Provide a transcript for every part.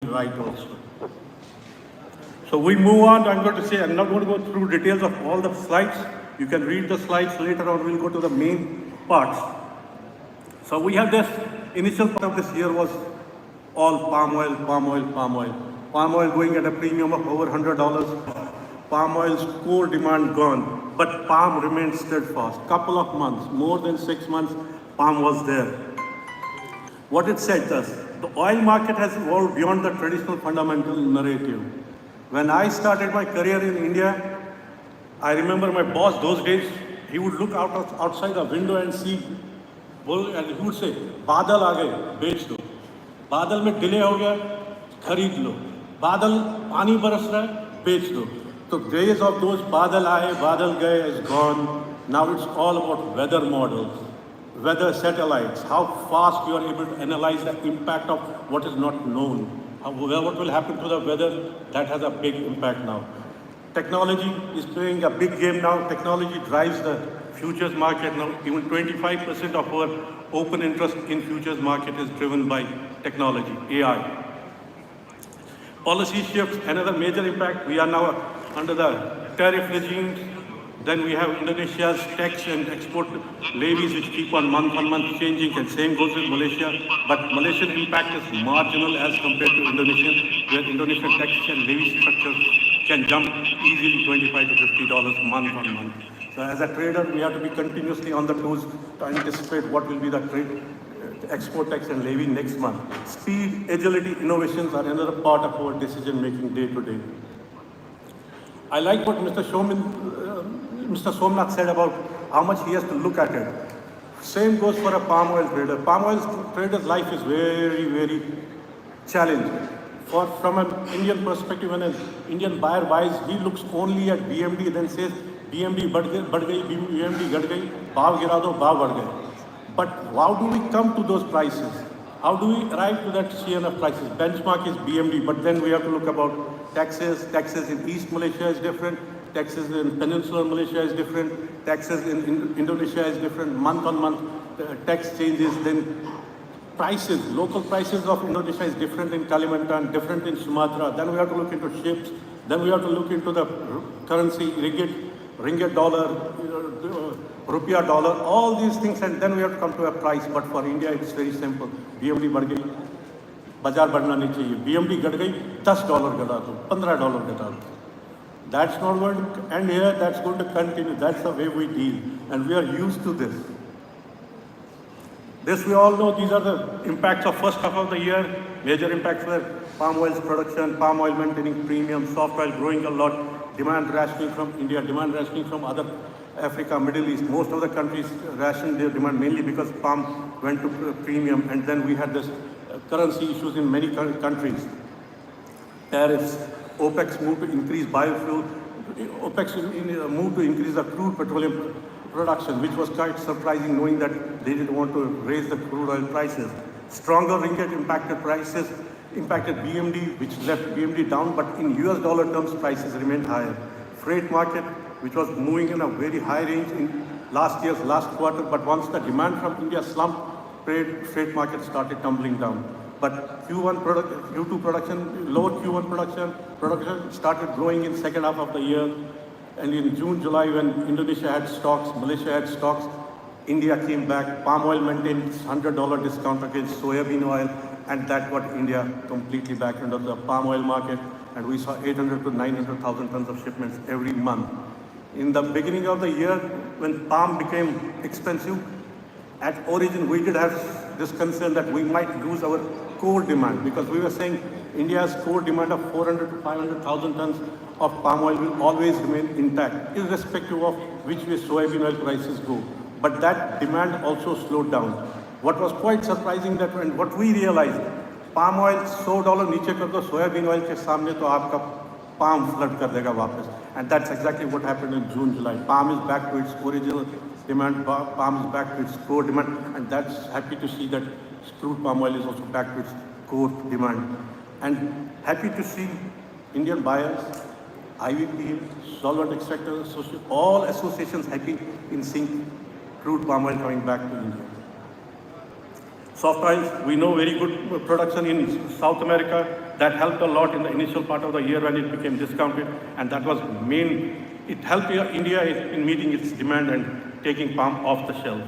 right also. So we move on. I'm going to say, I'm not going to go through details of all the slides. You can read the slides later on. We'll go to the main parts. So we have this initial part of this year was all palm oil, palm oil, palm oil. Palm oil going at a premium of over $100. Palm oil's core demand gone, but palm remained steadfast. Couple of months, more than 6 months, palm was there. What it said is, the oil market has evolved beyond the traditional fundamental narrative. When I started my career in India, I remember my boss those days, he would look outside the window and see, and he would say, बादल आ गए, बेच दो. बादल में delay हो गया, खरीद लो. बादल पानी बरस रहा है, बेच दो. So days of those बादल आए, बादल गए is gone. Now it's all about weather models, weather satellites, how fast you are able to analyze the impact of what is not known. What will happen to the weather, that has a big impact now. Technology is playing a big game now. Technology drives the futures market now. Even 25% of our open interest in futures market is driven by technology, AI. Policy shifts, another major impact. We are now under the tariff regimes. Then we have Indonesia's tax and export levies which keep on month changing, and same goes with Malaysia. But Malaysian impact is marginal as compared to Indonesian, where Indonesian tax and levy structures can jump easily $25 to $50 month on month. So as a trader, we have to be continuously on the toes to anticipate what will be the trade, export tax and levy next month. Speed, agility, innovations are another part of our decision making day to day. I like what Mr. Somnath said about how much he has to look at it. Same goes for a palm oil trader. Palm oil trader's life is very, very challenging. From an Indian perspective, when an Indian buyer buys, he looks only at BMD, then says, BMD बढ़ गई, BMD घट गई, भाव गिरा दो, भाव बढ़ गए. But how do we come to those prices? How do we arrive to that CNF prices? Benchmark is BMD, but then we have to look about taxes. Taxes in East Malaysia is different. Taxes in Peninsular Malaysia is different. Taxes in Indonesia is different. Month on month, tax changes. Then prices, local prices of Indonesia is different in Kalimantan, different in Sumatra. Then we have to look into ships. Then we have to look into the currency, ringgit dollar, rupiah dollar, all these things, and then we have to come to a price. But for India, it's very simple. BMD बढ़ गई, बाजार बढ़ना नहीं चाहिए. BMD घट गई, $10 घटा दो, $15 घटा दो. That's not going to end here. That's going to continue. That's the way we deal, and we are used to this. This we all know. These are the impacts of first half of the year. Major impacts were palm oil's production, palm oil maintaining premium, soft oil growing a lot, demand rationing from India, demand rationing from other Africa, Middle East. Most of the countries rationed their demand mainly because palm went to premium, and then we had this currency issues in many countries. Tariffs. OPEC moved to increase biofuel. OPEC moved to increase the crude petroleum production, which was quite surprising, knowing that they didn't want to raise the crude oil prices. Stronger ringgit impacted prices, impacted BMD, which left BMD down, but in US dollar terms, prices remained higher. Freight market, which was moving in a very high range in last year's last quarter, but once the demand from India slumped, freight market started tumbling down. But Q2 production, lower Q1 production started growing in second half of the year. And in June, July, when Indonesia had stocks, Malaysia had stocks, India came back. Palm oil maintained $100 discount against soybean oil, and that got India completely back into the palm oil market. And we saw 800 to 900,000 tons of shipments every month. In the beginning of the year, when palm became expensive, at origin we did have this concern that we might lose our core demand, because we were saying India's core demand of 400 to 500,000 tons of palm oil will always remain intact, irrespective of which way soybean oil prices go. But that demand also slowed down. What was quite surprising that when what we realized, palm oil $100 नीचे कर दो soybean oil के सामने तो आपका palm flood कर देगा वापस. And that's exactly what happened in June, July. Palm is back to its original demand, palm is back to its core demand, and that's happy to see that crude palm oil is also back to its core demand. And happy to see Indian buyers, IVPA, solvent extractors, all associations happy in seeing crude palm oil coming back to India. Soft oils, we know very good production in South America. That helped a lot in the initial part of the year when it became discounted, and that was main. It helped India in meeting its demand and taking palm off the shelf.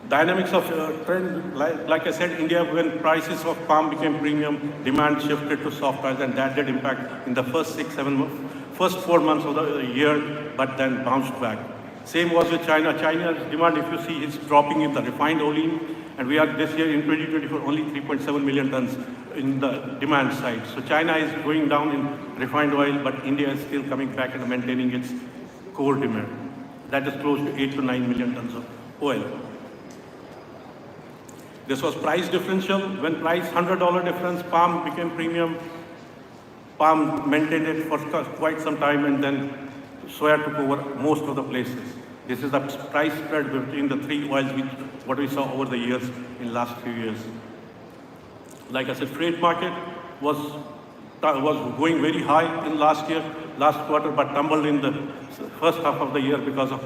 Dynamics of trend, like I said, India, when prices of palm became premium, demand shifted to soft oils, and that did impact in the first 4 months of the year, but then bounced back. Same was with China. China's demand, if you see, is dropping in the refined olein, and we are this year in 2024 only 3.7 million tons in the demand side. So China is going down in refined oil, but India is still coming back and maintaining its core demand. That is close to 8 to 9 million tons of oil. This was price differential. When price $100 difference, palm became premium. Palm maintained it for quite some time, and then soya took over most of the places. This is the price spread between the three oils, what we saw over the years in last few years. Like I said, freight market was going very high in last quarter, but tumbled in the first half of the year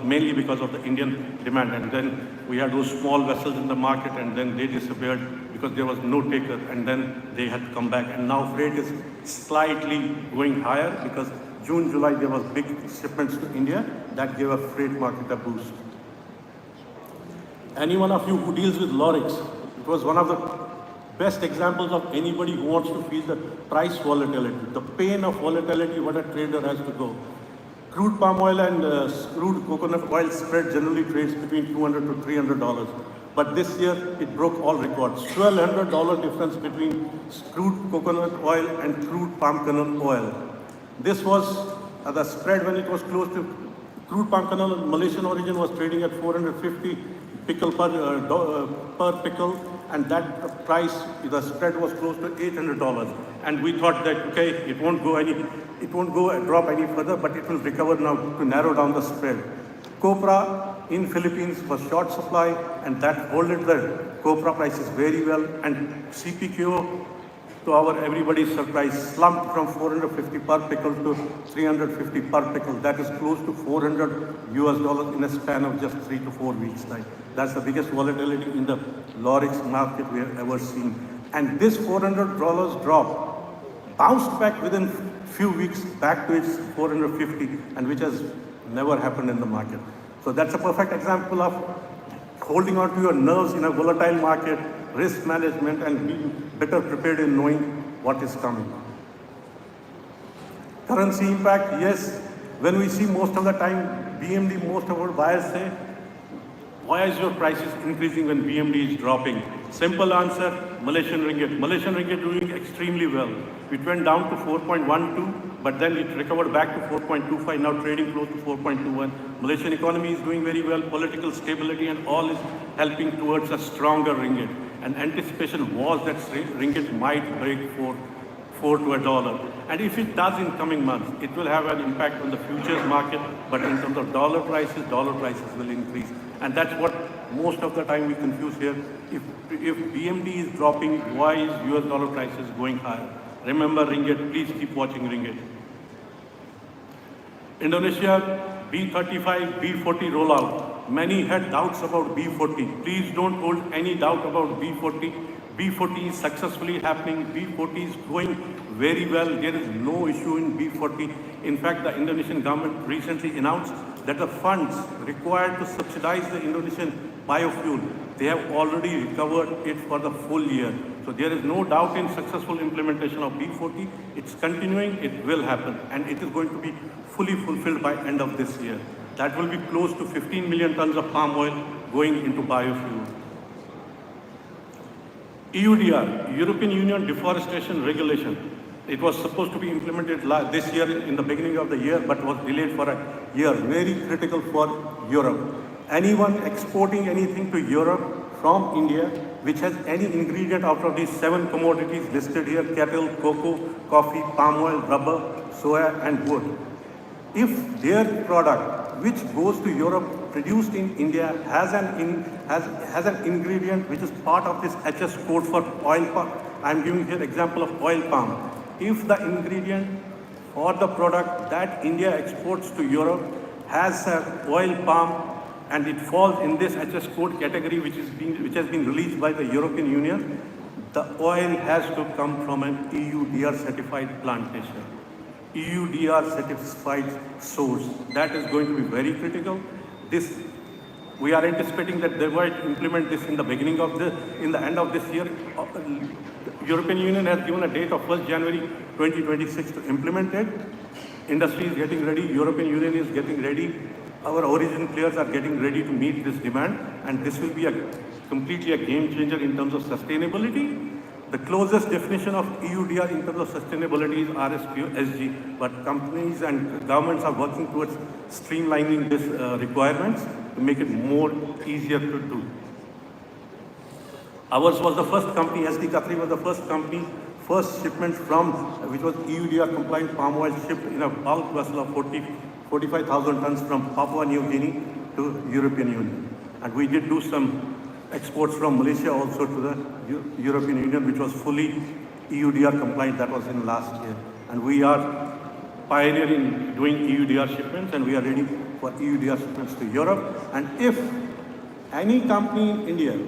mainly because of the Indian demand. And then we had those small vessels in the market, and then they disappeared because there was no taker, and then they had to come back. And now freight is slightly going higher because June, July, there was big shipments to India. That gave a freight market a boost. Any one of you who deals with Lorix, it was one of the best examples of anybody who wants to feel the price volatility, the pain of volatility, what a trader has to go. Crude palm oil and crude coconut oil spread generally trades between $200 to $300. But this year, it broke all records. $1,200 difference between crude coconut oil and crude palm kernel oil. This was the spread when it was close to crude palm kernel Malaysian origin was trading at 450 pickle per pickle, and that price, the spread was close to $800. And we thought that okay, it won't go drop any further, but it will recover now to narrow down the spread. Copra in Philippines was short supply, and that holded the copra prices very well. And CPKO, to our everybody's surprise, slumped from 450 per pickle to 350 per pickle. That is close to $400 in a span of just 3 to 4 weeks' time. That's the biggest volatility in the Lorix market we have ever seen. And this $400 drop bounced back within few weeks back to its 450, and which has never happened in the market. So that's a perfect example of holding on to your nerves in a volatile market, risk management, and being better prepared in knowing what is coming. Currency impact, yes. When we see most of the time, BMD, most of our buyers say, why is your prices increasing when BMD is dropping? Simple answer, Malaysian ringgit. Malaysian ringgit doing extremely well. It went down to 4.12, but then it recovered back to 4.25, now trading close to 4.21. Malaysian economy is doing very well. Political stability and all is helping towards a stronger ringgit. And anticipation was that ringgit might break 4 to a dollar. And if it does in coming months, it will have an impact on the futures market, but in terms of dollar prices will increase. And that's what most of the time we confuse here. If BMD is dropping, why is US dollar prices going higher? Remember ringgit, please keep watching ringgit. Indonesia, B35, B40 rollout. Many had doubts about B40. Please don't hold any doubt about B40. B40 is successfully happening. B40 is going very well. There is no issue in B40. In fact, the Indonesian government recently announced that the funds required to subsidize the Indonesian biofuel, they have already recovered it for the full year. So there is no doubt in successful implementation of B40. It's continuing, it will happen, and it is going to be fully fulfilled by end of this year. That will be close to 15 million tons of palm oil going into biofuel. EUDR, European Union Deforestation Regulation. It was supposed to be implemented this year in the beginning of the year, but was delayed for a year. Very critical for Europe. Anyone exporting anything to Europe from India, which has any ingredient out of these 7 commodities listed here, cattle, cocoa, coffee, palm oil, rubber, soya, and wood. If their product, which goes to Europe, produced in India, has an ingredient which is part of this HS code for oil palm, I'm giving here example of oil palm. If the ingredient for the product that India exports to Europe has oil palm and it falls in this HS code category which has been released by the European Union, the oil has to come from an EUDR certified plantation, EUDR certified source. That is going to be very critical. We are anticipating that they might implement this in the end of this year. The European Union has given a date of 1st January 2026 to implement it. Industry is getting ready, European Union is getting ready, our origin players are getting ready to meet this demand, and this will be completely a game changer in terms of sustainability. The closest definition of EUDR in terms of sustainability is RSPO-SG, but companies and governments are working towards streamlining these requirements to make it more easier to do. Ours was the first company, SD Qatari was the first company, first shipment which was EUDR compliant palm oil shipped in a bulk vessel of 45,000 tons from Papua New Guinea to European Union. And we did do some exports from Malaysia also to the European Union, which was fully EUDR compliant. That was in last year. And we are pioneering in doing EUDR shipments, and we are ready for EUDR shipments to Europe. And if any company in India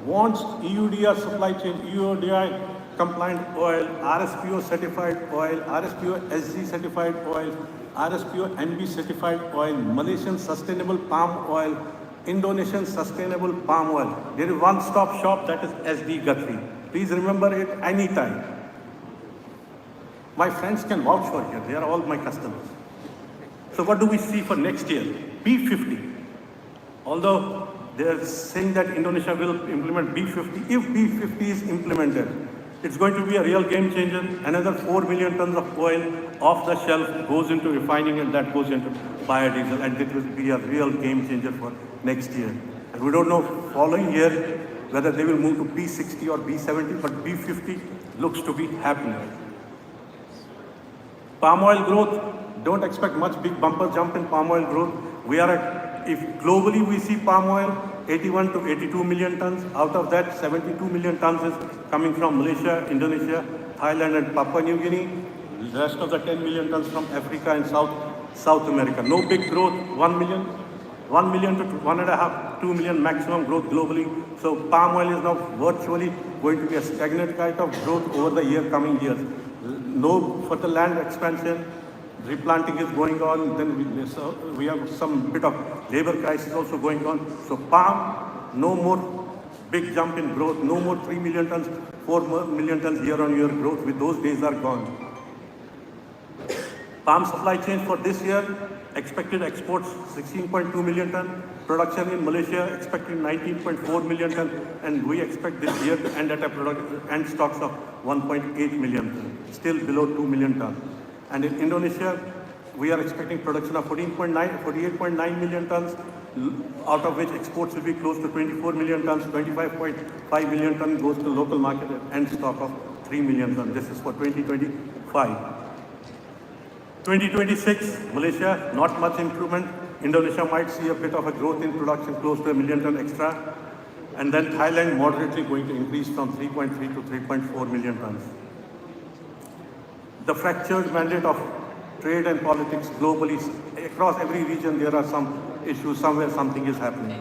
wants EUDR supply chain, EUDR compliant oil, RSPO certified oil, RSPO SG certified oil, RSPO NB certified oil, Malaysian sustainable palm oil, Indonesian sustainable palm oil. There is one-stop shop, that is SD Qatari. Please remember it anytime. My friends can vouch for here. They are all my customers. So what do we see for next year? B50. Although they are saying that Indonesia will implement B50, if B50 is implemented, it's going to be a real game changer. Another 4 million tons of oil off the shelf goes into refining, and that goes into biodiesel, and it will be a real game changer for next year. And we don't know following year whether they will move to B60 or B70, but B50 looks to be happening. Palm oil growth, don't expect much big bumper jump in palm oil growth. If globally we see palm oil 81 to 82 million tons, out of that 72 million tons is coming from Malaysia, Indonesia, Thailand and Papua New Guinea. The rest of the 10 million tons from Africa and South America. No big growth, 1 million to 1.5, 2 million maximum growth globally. So palm oil is now virtually going to be a stagnant kind of growth over the coming years. No further land expansion, replanting is going on, then we have some bit of labor crisis also going on. So palm, no more big jump in growth, no more 3 million tons, 4 million tons year-on-year growth. With those days are gone. Palm supply chain for this year, expected exports 16.2 million ton, production in Malaysia expected 19.4 million ton, and we expect this year to end at end stocks of 1.8 million ton, still below 2 million ton. And in Indonesia, we are expecting production of 48.9 million tons, out of which exports will be close to 24 million tons, 25.5 million tons goes to local market, and stock of 3 million tons. This is for 2025. 2026, Malaysia, not much improvement. Indonesia might see a bit of a growth in production, close to 1 million ton extra. And then Thailand moderately going to increase from 3.3 to 3.4 million tons. The fractured mandate of trade and politics globally, across every region there are some issues, somewhere something is happening.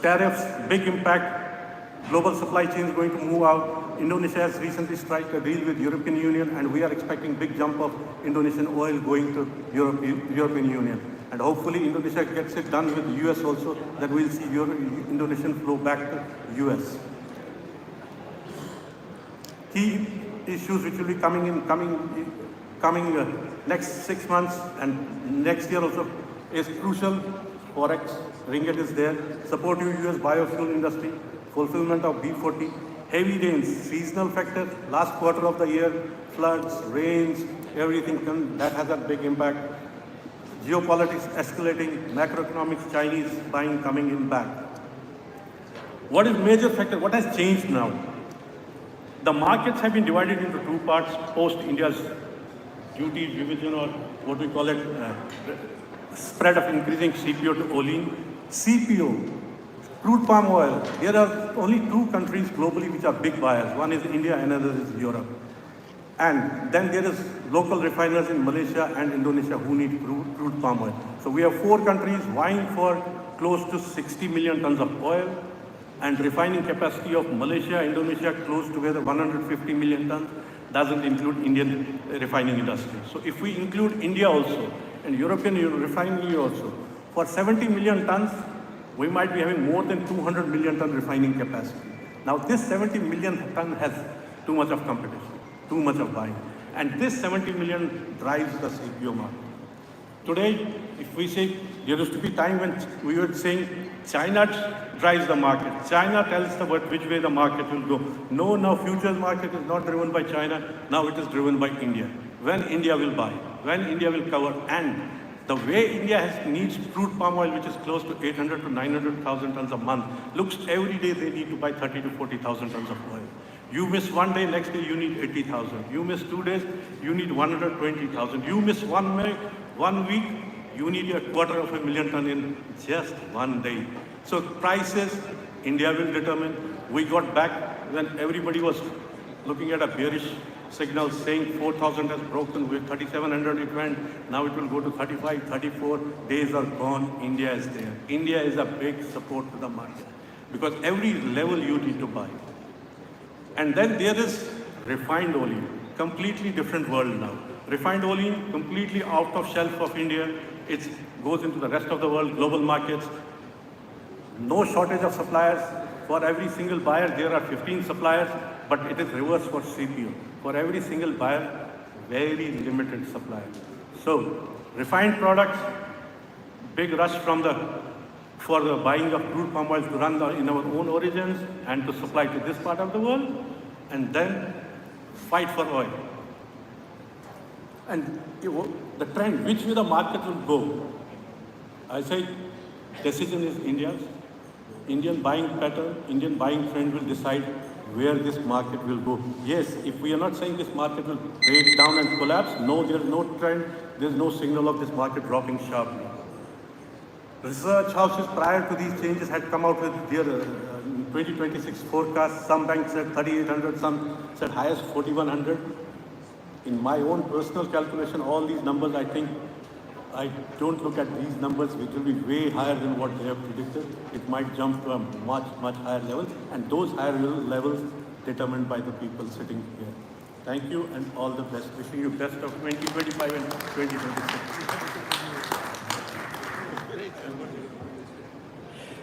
Tariffs, big impact, global supply chain is going to move out. Indonesia has recently struck a deal with European Union, and we are expecting big jump of Indonesian oil going to European Union. And hopefully Indonesia gets it done with the US also, that we'll see Indonesian flow back to US. Key issues which will be coming next 6 months and next year also is crucial. Forex, ringgit is there, supportive US biofuel industry, fulfillment of B40, heavy rains, seasonal factor, last quarter of the year, floods, rains, everything that has a big impact. Geopolitics escalating, macroeconomics, Chinese buying coming in back. What is major factor? What has changed now? The markets have been divided into two parts post India's duty revision, or what we call it, spread of increasing CPO to olein. CPO, crude palm oil, there are only two countries globally which are big buyers. One is India, another is Europe. And then there is local refiners in Malaysia and Indonesia who need crude palm oil. So we have 4 countries vying for close to 60 million tons of oil, and refining capacity of Malaysia, Indonesia close together 150 million tons, doesn't include Indian refining industry. So if we include India also, and European refining also, for 70 million tons, we might be having more than 200 million ton refining capacity. Now this 70 million ton has too much of competition, too much of buying. And this 70 million drives the CPO market. Today, if we say, there used to be time when we were saying China drives the market. China tells the world which way the market will go. No, now futures market is not driven by China. Now it is driven by India. When India will buy, when India will cover, and the way India needs crude palm oil, which is close to 800 to 900,000 tons a month, looks every day they need to buy 30 to 40,000 tons of oil. You miss one day, next day you need 80,000. You miss 2 days, you need 120,000. You miss 1 week, you need a 250,000 ton in just one day. So prices, India will determine. We got back when everybody was looking at a bearish signal saying 4,000 has broken, with 3,700 it went, now it will go to 35, 34, days are gone, India is there. India is a big support to the market because every level you need to buy. And then there is refined olein, completely different world now. Refined olein, completely out of shelf of India, it goes into the rest of the world, global markets. No shortage of suppliers. For every single buyer, there are 15 suppliers, but it is reverse for CPO. For every single buyer, very limited supply. So, refined products, big rush for the buying of crude palm oil to run in our own origins and to supply to this part of the world, and then fight for oil. And the trend, which way the market will go, I say, decision is India's. Indian buying pattern, Indian buying trend will decide where this market will go. Yes, if we are not saying this market will break down and collapse, no, there is no trend, there is no signal of this market dropping sharply. Research houses prior to these changes had come out with their 2026 forecast. Some banks said 3,800, some said highest 4,100. In my own personal calculation, all these numbers, I think, I don't look at these numbers, which will be way higher than what they have predicted. It might jump to a much, much higher level, and those higher levels determined by the people sitting here. Thank you and all the best. Wishing you best of 2025 and 2026.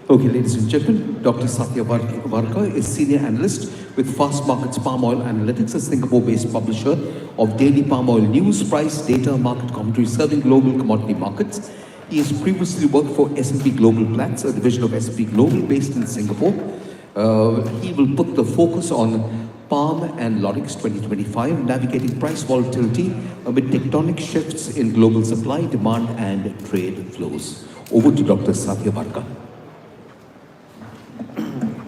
Okay, ladies and gentlemen, Dr. Sathia-Julian-Oilworld-Transgraph is Senior Analyst with Fast Markets Palm Oil Analytics, a Singapore-based publisher of daily palm oil news, price, data, market commentary, serving global commodity markets. He has previously worked for S&P Global Platts, a division of S&P Global based in Singapore. He will put the focus on palm and Lorix 2025, navigating price volatility amid tectonic shifts in global supply, demand, and trade flows. Over to Dr. Sathia-Julian-Oilworld-Transgraph.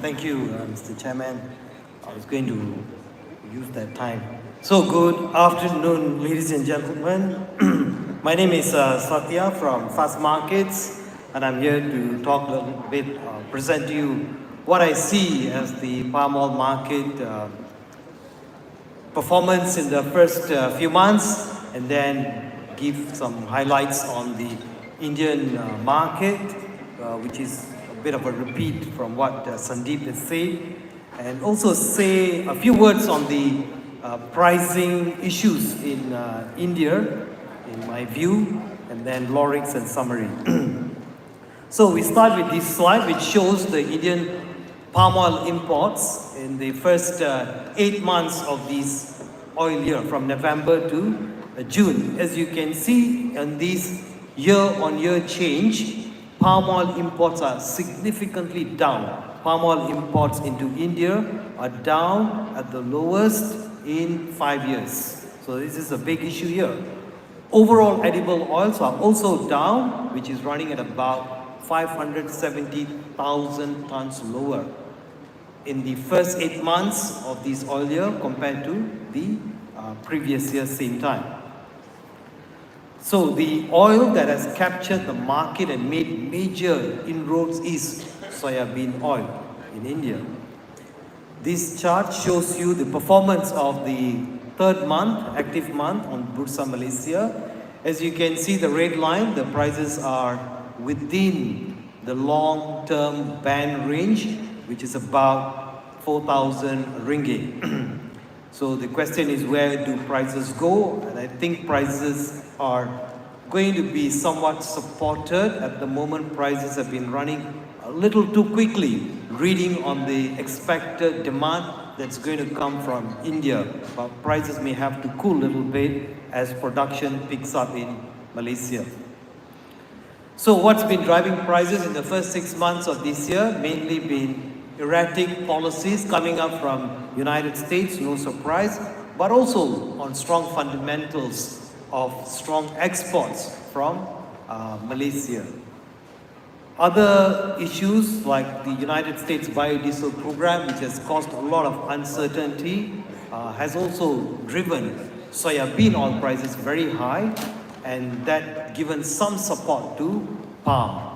Thank you, Mr. Chairman. I was going to use that time. So, good afternoon, ladies and gentlemen. My name is Sathya from Fast Markets, and I'm here to talk a little bit, present to you what I see as the palm oil market performance in the first few months, and then give some highlights on the Indian market, which is bit of a repeat from what Sandeep has said, and also say a few words on the pricing issues in India, in my view, and then Lorix and summary. So we start with this slide, which shows the Indian palm oil imports in the first 8 months of this oil year, from November to June. As you can see in this year-on-year change, palm oil imports are significantly down. Palm oil imports into India are down at the lowest in 5 years. So this is a big issue here. Overall edible oils are also down, which is running at about 570,000 tons lower in the first 8 months of this oil year compared to the previous year same time. So the oil that has captured the market and made major inroads is soybean oil in India. This chart shows you the performance of the third month, active month on Bursa Malaysia. As you can see, the red line, the prices are within the long-term band range, which is about 4,000 ringgit. So the question is, where do prices go? And I think prices are going to be somewhat supported. At the moment, prices have been running a little too quickly, reading on the expected demand that's going to come from India. But prices may have to cool a little bit as production picks up in Malaysia. So what's been driving prices in the first 6 months of this year? Mainly been erratic policies coming up from United States, no surprise, but also on strong fundamentals of strong exports from Malaysia. Other issues like the United States biodiesel program, which has caused a lot of uncertainty, has also driven soybean oil prices very high, and that given some support to palm.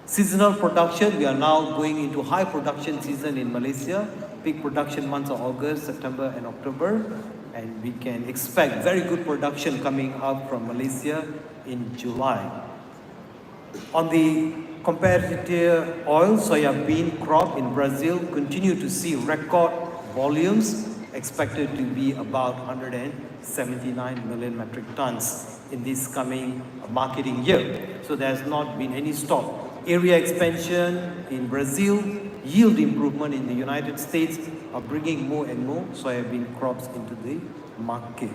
Seasonal production, we are now going into high production season in Malaysia. Peak production months are August, September and October, and we can expect very good production coming out from Malaysia in July. On the competitive oil, soybean crop in Brazil continue to see record volumes, expected to be about 179 million metric tons in this coming marketing year. So there's not been any stop. Area expansion in Brazil, yield improvement in the United States are bringing more and more soybean crops into the market.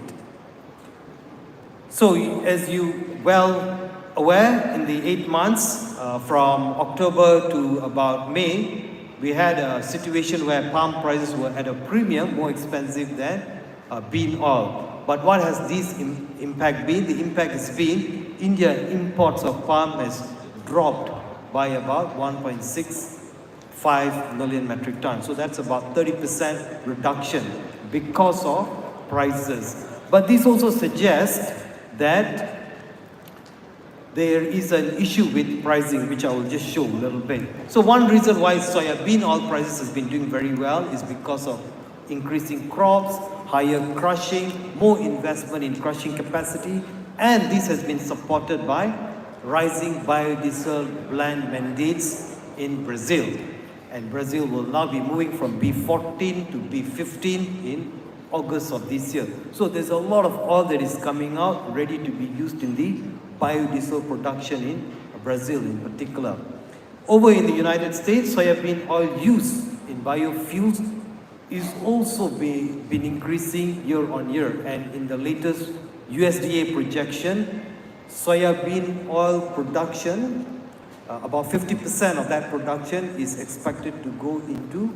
So as you well aware, in the 8 months from October to about May, we had a situation where palm prices were at a premium, more expensive than bean oil. But what has this impact been? The impact has been India imports of palm has dropped by about 1.65 million metric tons. So that's about 30% reduction because of prices. But this also suggests that there is an issue with pricing, which I will just show a little bit. So one reason why soybean oil prices has been doing very well is because of increasing crops, higher crushing, more investment in crushing capacity, and this has been supported by rising biodiesel blend mandates in Brazil. And Brazil will now be moving from B14 to B15 in August of this year. So there's a lot of oil that is coming out ready to be used in the biodiesel production in Brazil in particular. Over in the United States, soybean oil use in biofuels is also been increasing year on year, and in the latest USDA projection, soybean oil production, about 50% of that production is expected to go into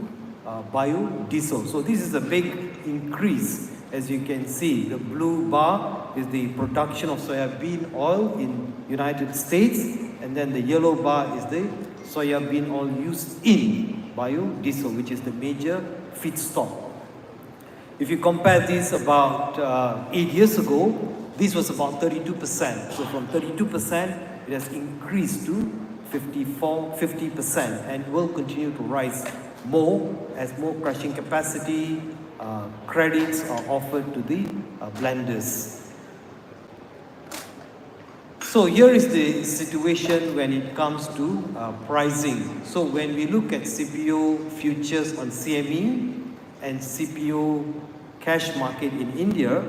biodiesel. So this is a big increase. As you can see, the blue bar is the production of soybean oil in United States, and then the yellow bar is the soybean oil used in biodiesel, which is the major feedstock. If you compare this about 8 years ago, this was about 32%. So from 32%, it has increased to 50% and will continue to rise more as more crushing capacity, credits are offered to the blenders. So here is the situation when it comes to pricing. So when we look at CPO futures on CME and CPO cash market in India,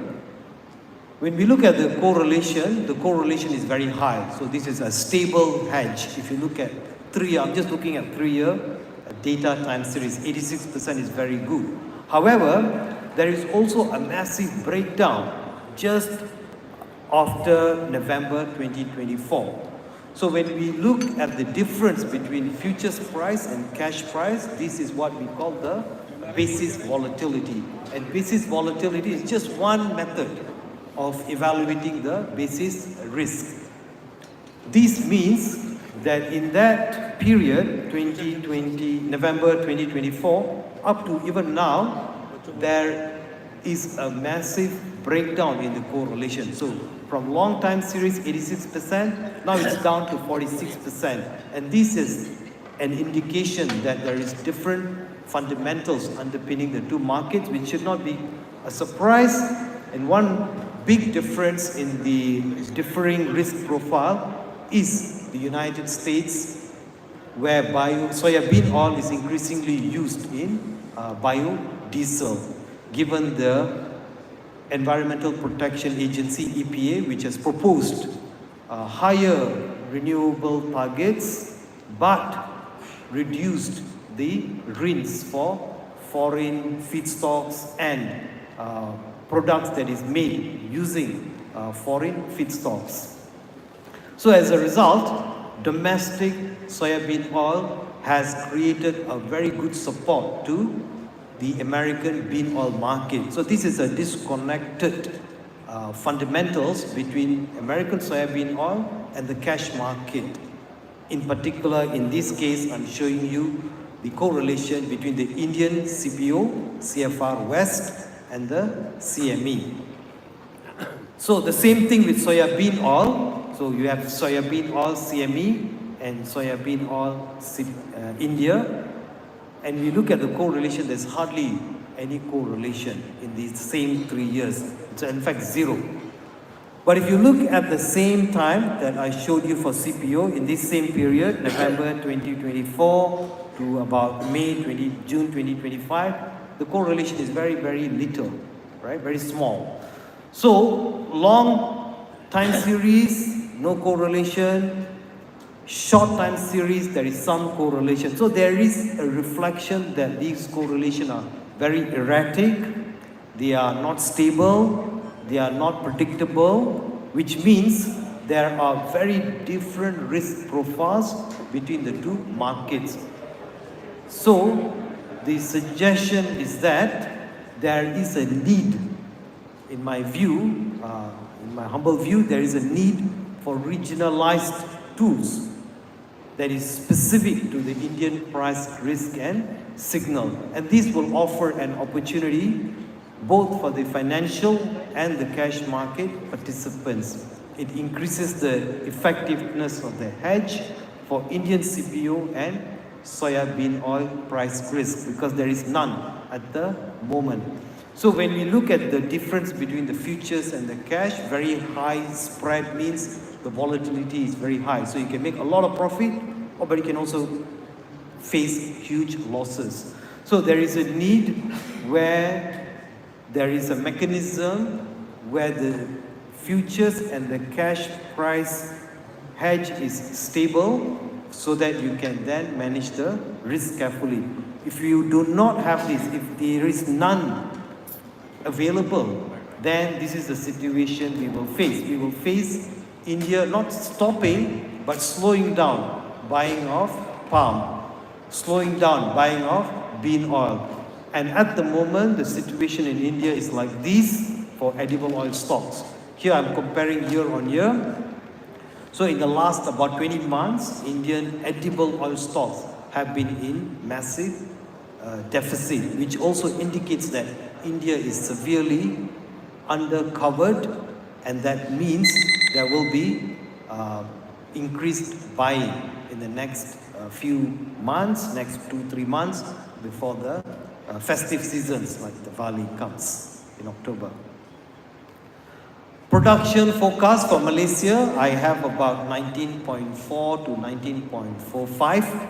when we look at the correlation is very high. So this is a stable hedge. If you look at 3 year, I'm just looking at 3-year data time series, 86% is very good. However, there is also a massive breakdown just after November 2024. So when we look at the difference between futures price and cash price, this is what we call the basis volatility. And basis volatility is just one method of evaluating the basis risk. This means that in that period, 2020, November 2024, up to even now, there is a massive breakdown in the correlation. So from long time series, 86%, now it's down to 46%. And this is an indication that there is different fundamentals underpinning the two markets, which should not be a surprise And one big difference in the differing risk profile is the United States, where soybean oil is increasingly used in biodiesel, given the Environmental Protection Agency, EPA, which has proposed higher renewable targets, but reduced the RINs for foreign feedstocks and products that is made using foreign feedstocks. So as a result, domestic soybean oil has created a very good support to the American bean oil market. So this is a disconnected fundamentals between American soybean oil and the cash market. In particular, in this case, I'm showing you the correlation between the Indian CPO, CFR West, and the CME. So the same thing with soybean oil. So you have soybean oil CME and soybean oil India. And we look at the correlation, there's hardly any correlation in these same 3 years. It's in fact zero. But if you look at the same time that I showed you for CPO in this same period, November 2024 to about June 2025, the correlation is very, very little, right? Very small. So long time series, no correlation. Short time series, there is some correlation. So there is a reflection that these correlations are very erratic, they are not stable, they are not predictable, which means there are very different risk profiles between the two markets. So the suggestion is that there is a need, in my view, in my humble view, there is a need for regionalized tools that is specific to the Indian price risk and signal. And this will offer an opportunity both for the financial and the cash market participants. It increases the effectiveness of the hedge for Indian CPO and soybean oil price risk, because there is none at the moment. So when we look at the difference between the futures and the cash, very high spread means the volatility is very high. So you can make a lot of profit, but you can also face huge losses. So there is a need where there is a mechanism where the futures and the cash price hedge is stable, so that you can then manage the risk carefully. If you do not have this, if there is none available, then this is the situation we will face. We will face India not stopping, but slowing down buying of palm, slowing down buying of bean oil. And at the moment, the situation in India is like this for edible oil stocks. Here I'm comparing year on year. So in the last about 20 months, Indian edible oil stocks have been in massive deficit, which also indicates that India is severely undercovered, and that means there will be increased buying in the next few months, next 2-3 months before the festive seasons like Diwali comes in October. Production forecast for Malaysia, I have about 19.4 to 19.45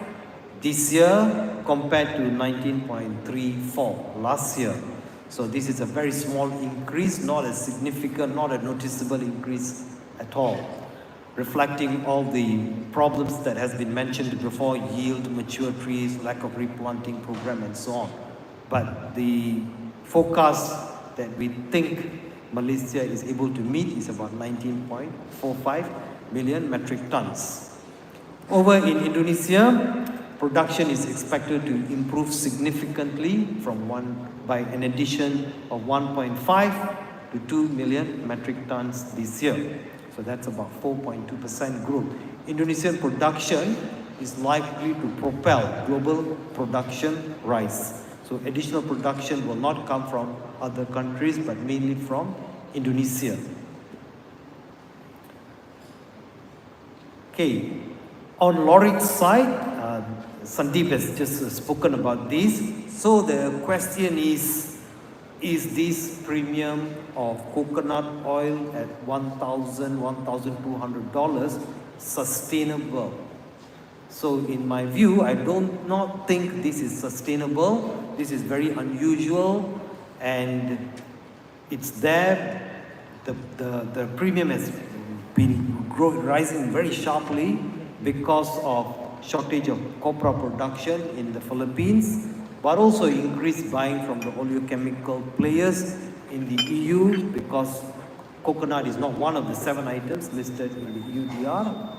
this year compared to 19.34 last year. So this is a very small increase, not a significant, not a noticeable increase at all, reflecting all the problems that has been mentioned before: yield, mature trees, lack of replanting program, and so on. But the forecast that we think Malaysia is able to meet is about 19.45 million metric tons. Over in Indonesia, production is expected to improve significantly by an addition of 1.5 to 2 million metric tons this year. So that's about 4.2% growth. Indonesian production is likely to propel global production rise. So additional production will not come from other countries, but mainly from Indonesia. Okay, on Laurit's side, Sandeep has just spoken about this. So the question is is this premium of coconut oil at $1,000, $1,200 sustainable? So in my view, I don't not think this is sustainable. This is very unusual, and it's there. The premium has been rising very sharply because of shortage of copra production in the Philippines, but also increased buying from the oleochemical players in the EU because coconut is not one of the 7 items listed in the EUDR.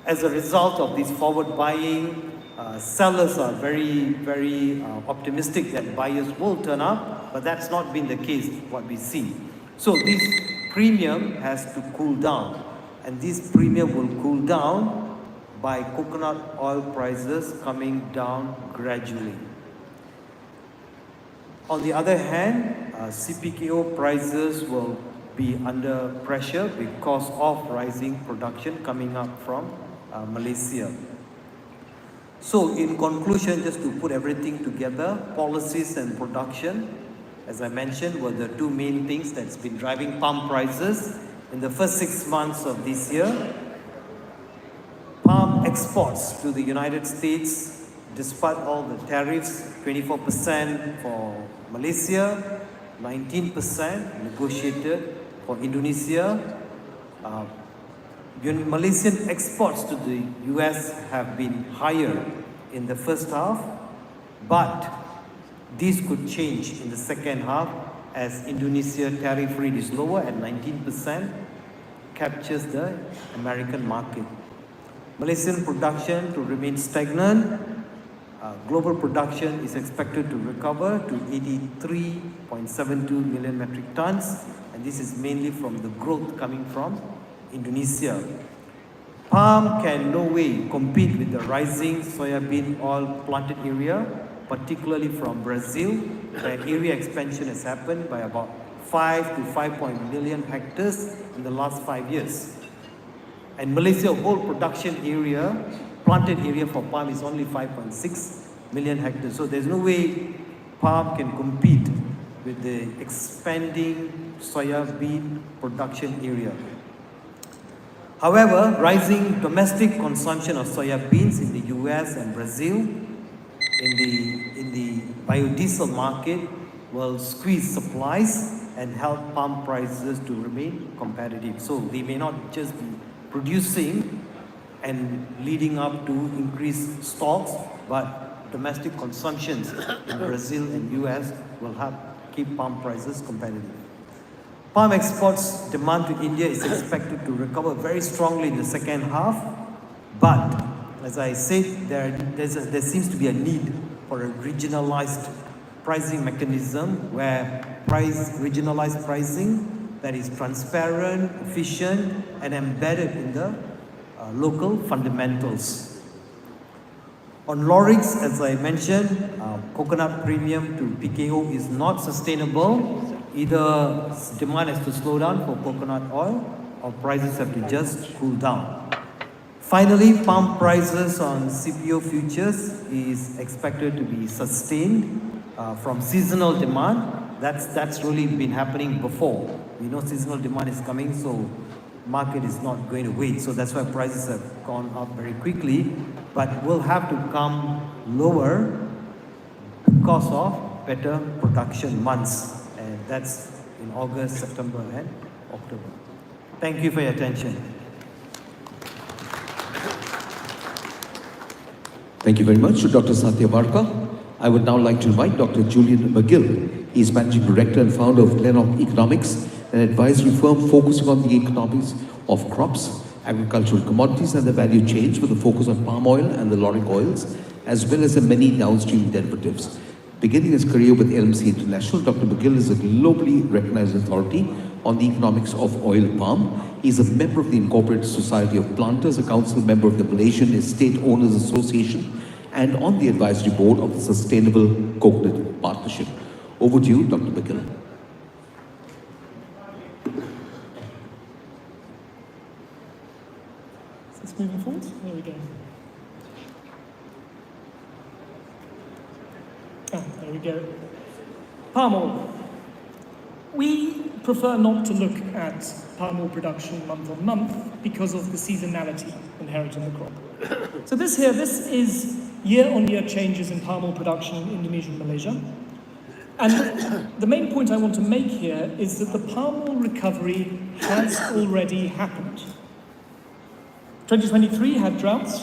As a result of this forward buying, sellers are very optimistic that buyers will turn up, but that's not been the case, what we see. So this premium has to cool down, and this premium will cool down by coconut oil prices coming down gradually. On the other hand, CPKO prices will be under pressure because of rising production coming up from Malaysia. So in conclusion, just to put everything together, policies and production, as I mentioned, were the 2 main things that's been driving palm prices. In the first 6 months of this year, palm exports to the United States, despite all the tariffs, 24% for Malaysia, 19% negotiated for Indonesia. Malaysian exports to the US have been higher in the first half, but this could change in the second half as Indonesia tariff rate is lower at 19%, captures the American market. Malaysian production to remain stagnant. Global production is expected to recover to 83.72 million metric tons, and this is mainly from the growth coming from Indonesia. Palm can no way compete with the rising soybean oil planted area, particularly from Brazil, where area expansion has happened by about 5 to 5 million hectares in the last 5 years. And Malaysia whole production area, planted area for palm is only 5.6 million hectares. So there's no way palm can compete with the expanding soybean production area. However, rising domestic consumption of soybeans in the US and Brazil in the biodiesel market will squeeze supplies and help palm prices to remain competitive. So they may not just be producing and leading up to increased stocks, but domestic consumptions in Brazil and US will help keep palm prices competitive. Palm exports demand to India is expected to recover very strongly in the second half, but as I said, there seems to be a need for a regionalized pricing mechanism where regionalized pricing that is transparent, efficient, and embedded in the local fundamentals. On Lorix, as I mentioned, coconut premium to PKO is not sustainable. Either demand has to slow down for coconut oil or prices have to just cool down. Finally, palm prices on CPO futures is expected to be sustained from seasonal demand. That's really been happening before. We know seasonal demand is coming, so market is not going to wait. So that's why prices have gone up very quickly, but will have to come lower because of better production months. And that's in August, September, and October. Thank you for your attention. Thank you very much to Dr. Sathya-Varka. I would now like to invite Dr. Julian McGill. He is Managing Director and founder of Lennox Economics, an advisory firm focusing on the economics of crops, agricultural commodities, and the value chains with a focus on palm oil and the lauric oils, as well as the many downstream derivatives. Beginning his career with LMC International, Dr. McGill is a globally recognized authority on the economics of oil palm. He is a member of the Incorporated Society of Planters, a council member of the Malaysian Estate Owners Association, and on the advisory board of the Sustainable Coconut Partnership. Over to you, Dr. McGill. Is this moving forward? There we go. There we go. Palm oil. We prefer not to look at palm oil production month on month because of the seasonality inherent in the crop. So this is year-on-year changes in palm oil production in Indonesia and Malaysia. And the main point I want to make here is that the palm oil recovery has already happened. 2023 had droughts.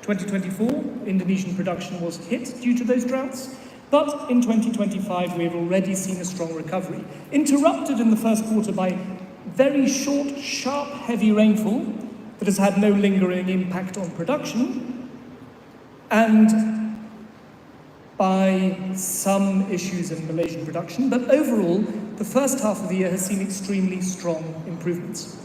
2024, Indonesian production was hit due to those droughts. But in 2025, we've already seen a strong recovery, interrupted in the first quarter by very short, sharp, heavy rainfall that has had no lingering impact on production, and by some issues in Malaysian production. But overall, the first half of the year has seen extremely strong improvements.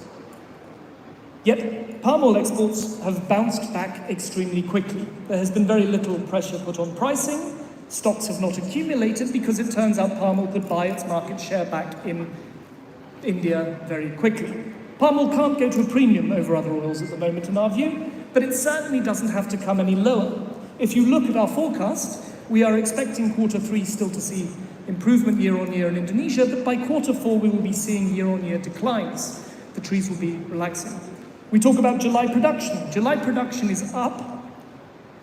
Yet, palm oil exports have bounced back extremely quickly. There has been very little pressure put on pricing. Stocks have not accumulated because it turns out palm oil could buy its market share back in India very quickly. Palm oil can't go to a premium over other oils at the moment in our view, but it certainly doesn't have to come any lower. If you look at our forecast, we are expecting Q3 still to see improvement year-on-year in Indonesia, but by Q4 we will be seeing year-on-year declines. The trees will be relaxing. We talk about July production. July production is up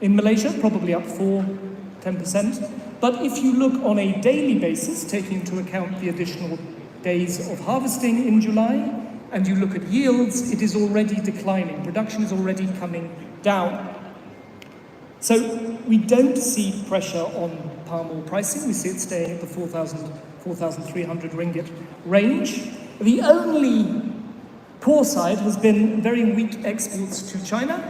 in Malaysia, probably up 4-10%. But if you look on a daily basis, taking into account the additional days of harvesting in July, and you look at yields, it is already declining. Production is already coming down. So we don't see pressure on palm oil pricing. We see it staying at the 4,300 ringgit range. The only poor side has been very weak exports to China,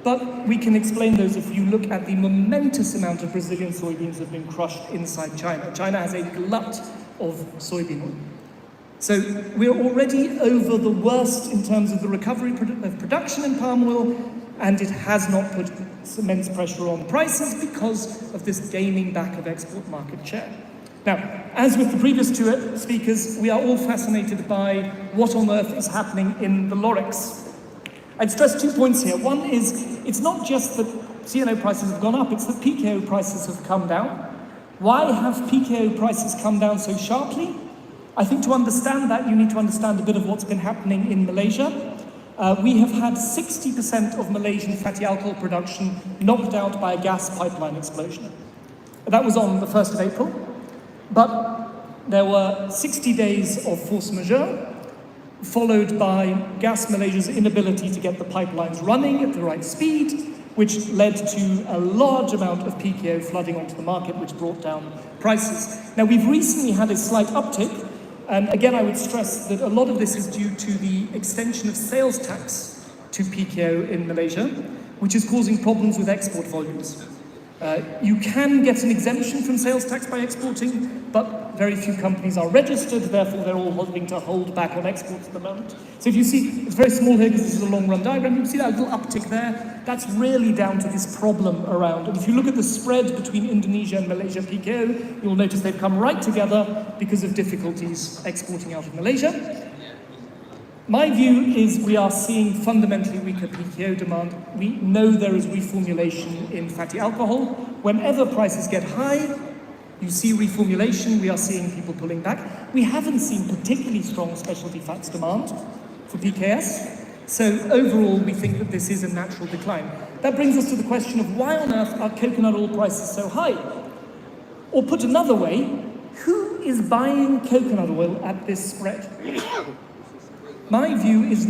but we can explain those if you look at the momentous amount of Brazilian soybeans that have been crushed inside China. China has a glut of soybean oil. So we're already over the worst in terms of the recovery of production in palm oil, and it has not put immense pressure on prices because of this gaining back of export market share. Now, as with the previous two speakers, we are all fascinated by what on earth is happening in the Lorex. I'd stress 2 points here. One is, it's not just that CNO prices have gone up, it's that PKO prices have come down. Why have PKO prices come down so sharply? I think to understand that, you need to understand a bit of what's been happening in Malaysia. We have had 60% of Malaysian fatty alcohol production knocked out by a gas pipeline explosion. That was on the 1st of April. But there were 60 days of force majeure, followed by Gas Malaysia's inability to get the pipelines running at the right speed, which led to a large amount of PKO flooding onto the market, which brought down prices. Now, we've recently had a slight uptick, and again, I would stress that a lot of this is due to the extension of sales tax to PKO in Malaysia, which is causing problems with export volumes. You can get an exemption from sales tax by exporting, but very few companies are registered, therefore they're all having to hold back on exports at the moment. So if you see, it's very small here because this is a long run diagram, you see that little uptick there, that's really down to this problem around. And if you look at the spread between Indonesia and Malaysia PKO, you'll notice they've come right together because of difficulties exporting out of Malaysia. My view is we are seeing fundamentally weaker PKO demand. We know there is reformulation in fatty alcohol. Whenever prices get high, you see reformulation, we are seeing people pulling back. We haven't seen particularly strong specialty fats demand for PKS. So overall, we think that this is a natural decline. That brings us to the question of why on earth are coconut oil prices so high? Or put another way, who is buying coconut oil at this spread? My view is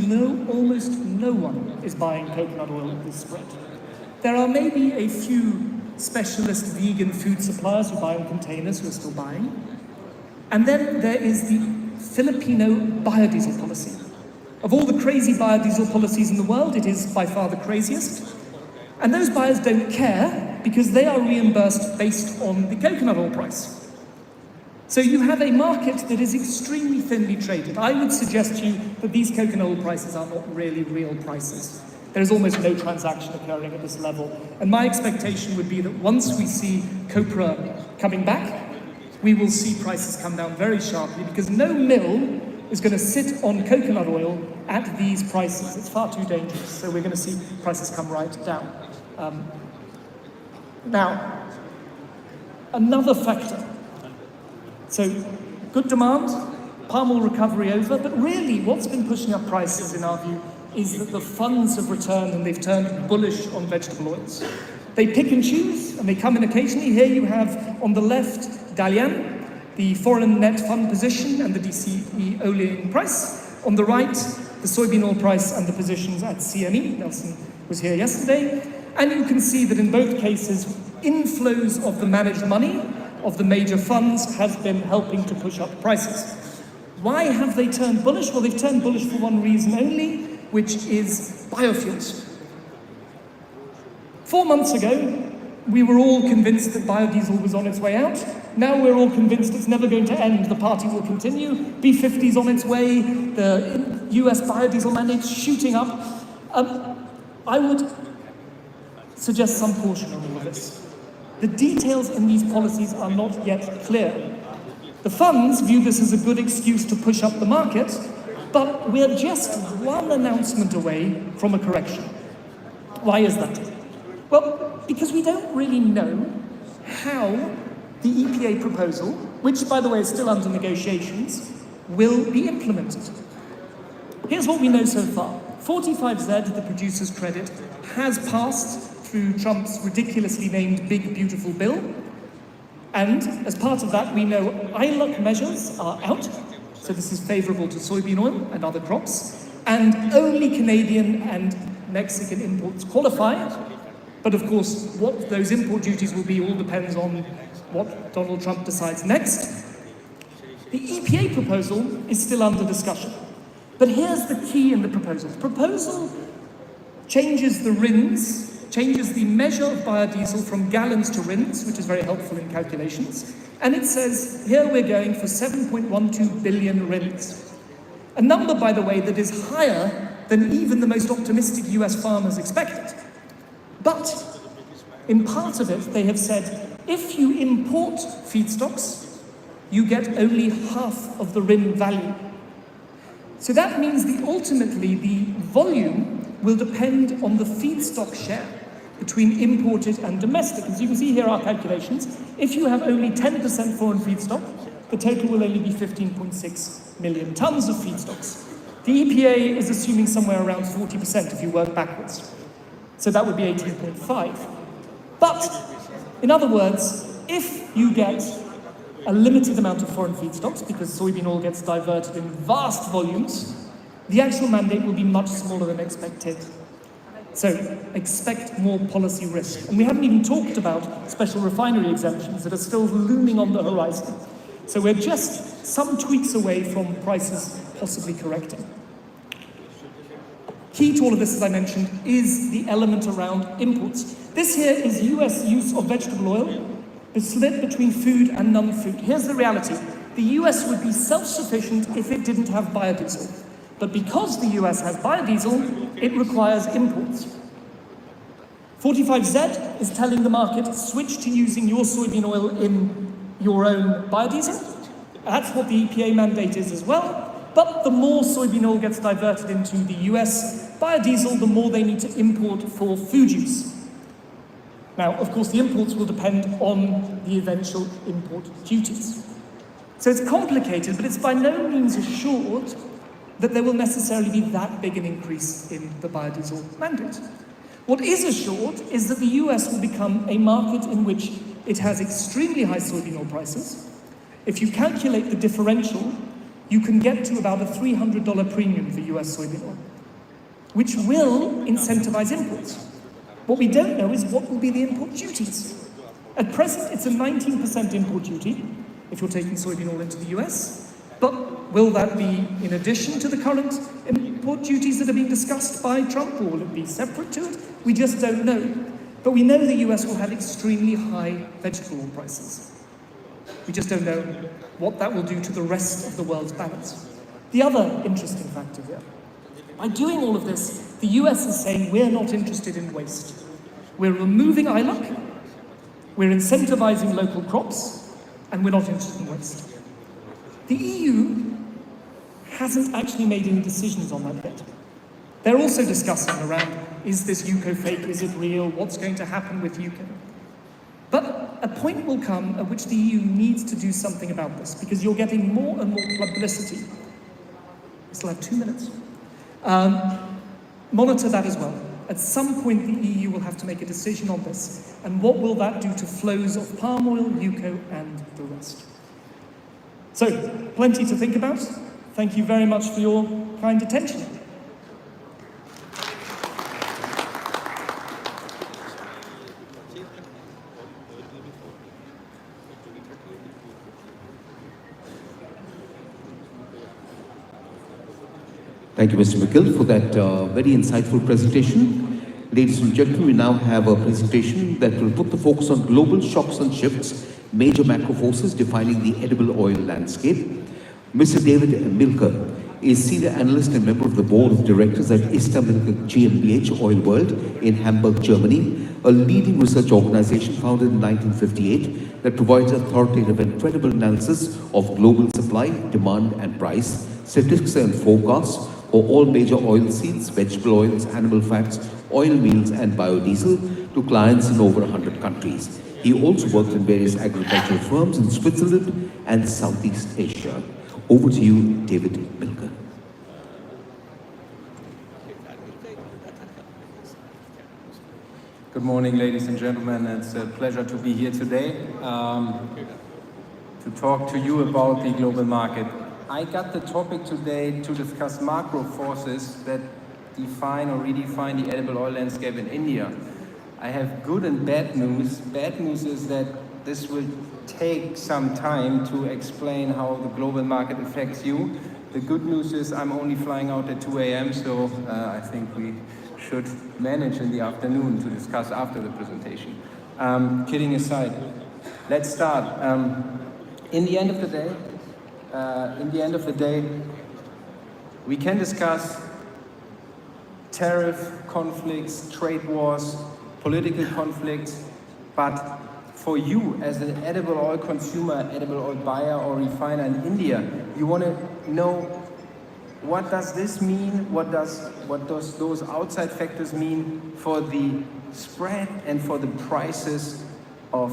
almost no one is buying coconut oil at this spread. There are maybe a few specialist vegan food suppliers who buy in containers who are still buying. And then there is the Filipino biodiesel policy. Of all the crazy biodiesel policies in the world, it is by far the craziest. And those buyers don't care because they are reimbursed based on the coconut oil price. So you have a market that is extremely thinly traded. I would suggest to you that these coconut oil prices are not really real prices. There is almost no transaction occurring at this level. And my expectation would be that once we see copra coming back, we will see prices come down very sharply because no mill is going to sit on coconut oil at these prices. It's far too dangerous. So we're going to see prices come right down. Now, another factor. So, good demand, palm oil recovery over, but really what's been pushing up prices in our view is that the funds have returned and they've turned bullish on vegetable oils. They pick and choose, and they come in occasionally. Here you have, on the left, Dalian, the foreign net fund position and the DCE olein price. On the right, the soybean oil price and the positions at CME. Nelson was here yesterday. And you can see that in both cases, inflows of the managed money of the major funds has been helping to push up prices. Why have they turned bullish? Well, they've turned bullish for one reason only, which is biofuels. 4 months ago, we were all convinced that biodiesel was on its way out. Now we're all convinced it's never going to end. The party will continue. B50's on its way. The US biodiesel mandate's shooting up. I would suggest some caution on all of this. The details in these policies are not yet clear. The funds view this as a good excuse to push up the market, but we're just one announcement away from a correction. Why is that? Well, because we don't really know how the EPA proposal, which by the way is still under negotiations, will be implemented. Here's what we know so far. 45Z, the producer's credit, has passed through Trump's ridiculously named Big Beautiful Bill. And as part of that, we know ILUC measures are out. So this is favourable to soybean oil and other crops. And only Canadian and Mexican imports qualify. But of course, what those import duties will be all depends on what Donald Trump decides next. The EPA proposal is still under discussion. But here's the key in the proposal. The proposal changes the RINs, changes the measure of biodiesel from gallons to RINs, which is very helpful in calculations. And it says, here we're going for 7.12 billion RINs. A number, by the way, that is higher than even the most optimistic US farmers expected. But in part of it, they have said, if you import feedstocks, you get only half of the RIN value. So that means that ultimately the volume will depend on the feedstock share between imported and domestic. As you can see here, our calculations, if you have only 10% foreign feedstock, the total will only be 15.6 million tons of feedstocks. The EPA is assuming somewhere around 40% if you work backwards. So that would be 18.5. But, in other words, if you get a limited amount of foreign feedstocks, because soybean oil gets diverted in vast volumes, the actual mandate will be much smaller than expected. So, expect more policy risk. And we haven't even talked about special refinery exemptions that are still looming on the horizon. So we're just some tweaks away from prices possibly correcting. Key to all of this, as I mentioned, is the element around imports. This here is US use of vegetable oil, the split between food and non-food. Here's the reality. The US would be self-sufficient if it didn't have biodiesel. But because the US has biodiesel, it requires imports. 45Z is telling the market, switch to using your soybean oil in your own biodiesel. That's what the EPA mandate is as well. But the more soybean oil gets diverted into the US biodiesel, the more they need to import for food use. Now, of course, the imports will depend on the eventual import duties. So it's complicated, but it's by no means assured that there will necessarily be that big an increase in the biodiesel mandate. What is assured is that the US will become a market in which it has extremely high soybean oil prices. If you calculate the differential, you can get to about a $300 premium for US soybean oil, which will incentivize imports. What we don't know is what will be the import duties. At present, it's a 19% import duty if you're taking soybean oil into the US, but will that be in addition to the current import duties that are being discussed by Trump, or will it be separate to it? We just don't know. But we know the US will have extremely high vegetable oil prices. We just don't know what that will do to the rest of the world's balance. The other interesting factor here, by doing all of this, the US is saying we're not interested in waste. We're removing ILUC, we're incentivizing local crops, and we're not interested in waste. The EU hasn't actually made any decisions on that yet. They're also discussing around, is this UCO fake, is it real, what's going to happen with UCO? But a point will come at which the EU needs to do something about this, because you're getting more and more publicity. I still have 2 minutes. Monitor that as well. At some point, the EU will have to make a decision on this. And what will that do to flows of palm oil, UCO, and the rest? So, plenty to think about. Thank you very much for your kind attention. Thank you, Mr. McGill, for that very insightful presentation. Ladies and gentlemen, we now have a presentation that will put the focus on global shocks and shifts, major macro forces defining the edible oil landscape. Mr. David Milker is Senior Analyst and Member of the Board of Directors at ISTA Milker GmbH Oil World in Hamburg, Germany, a leading research organization founded in 1958 that provides authoritative and credible analysis of global supply, demand and price, statistics and forecasts for all major oilseeds, vegetable oils, animal fats, oil meals and biodiesel to clients in over 100 countries. He also worked in various agricultural firms in Switzerland and Southeast Asia. Over to you, David Milker. Good morning, ladies and gentlemen. It's a pleasure to be here today to talk to you about the global market. I got the topic today to discuss macro forces that define or redefine the edible oil landscape in India. I have good and bad news. Bad news is that this will take some time to explain how the global market affects you. The good news is I'm only flying out at 2 a.m., so I think we should manage in the afternoon to discuss after the presentation. Kidding aside, let's start. In the end of the day, we can discuss tariff conflicts, trade wars, political conflicts, but for you as an edible oil consumer, edible oil buyer or refiner in India, you want to know what does this mean, what does those outside factors mean for the spread and for the prices of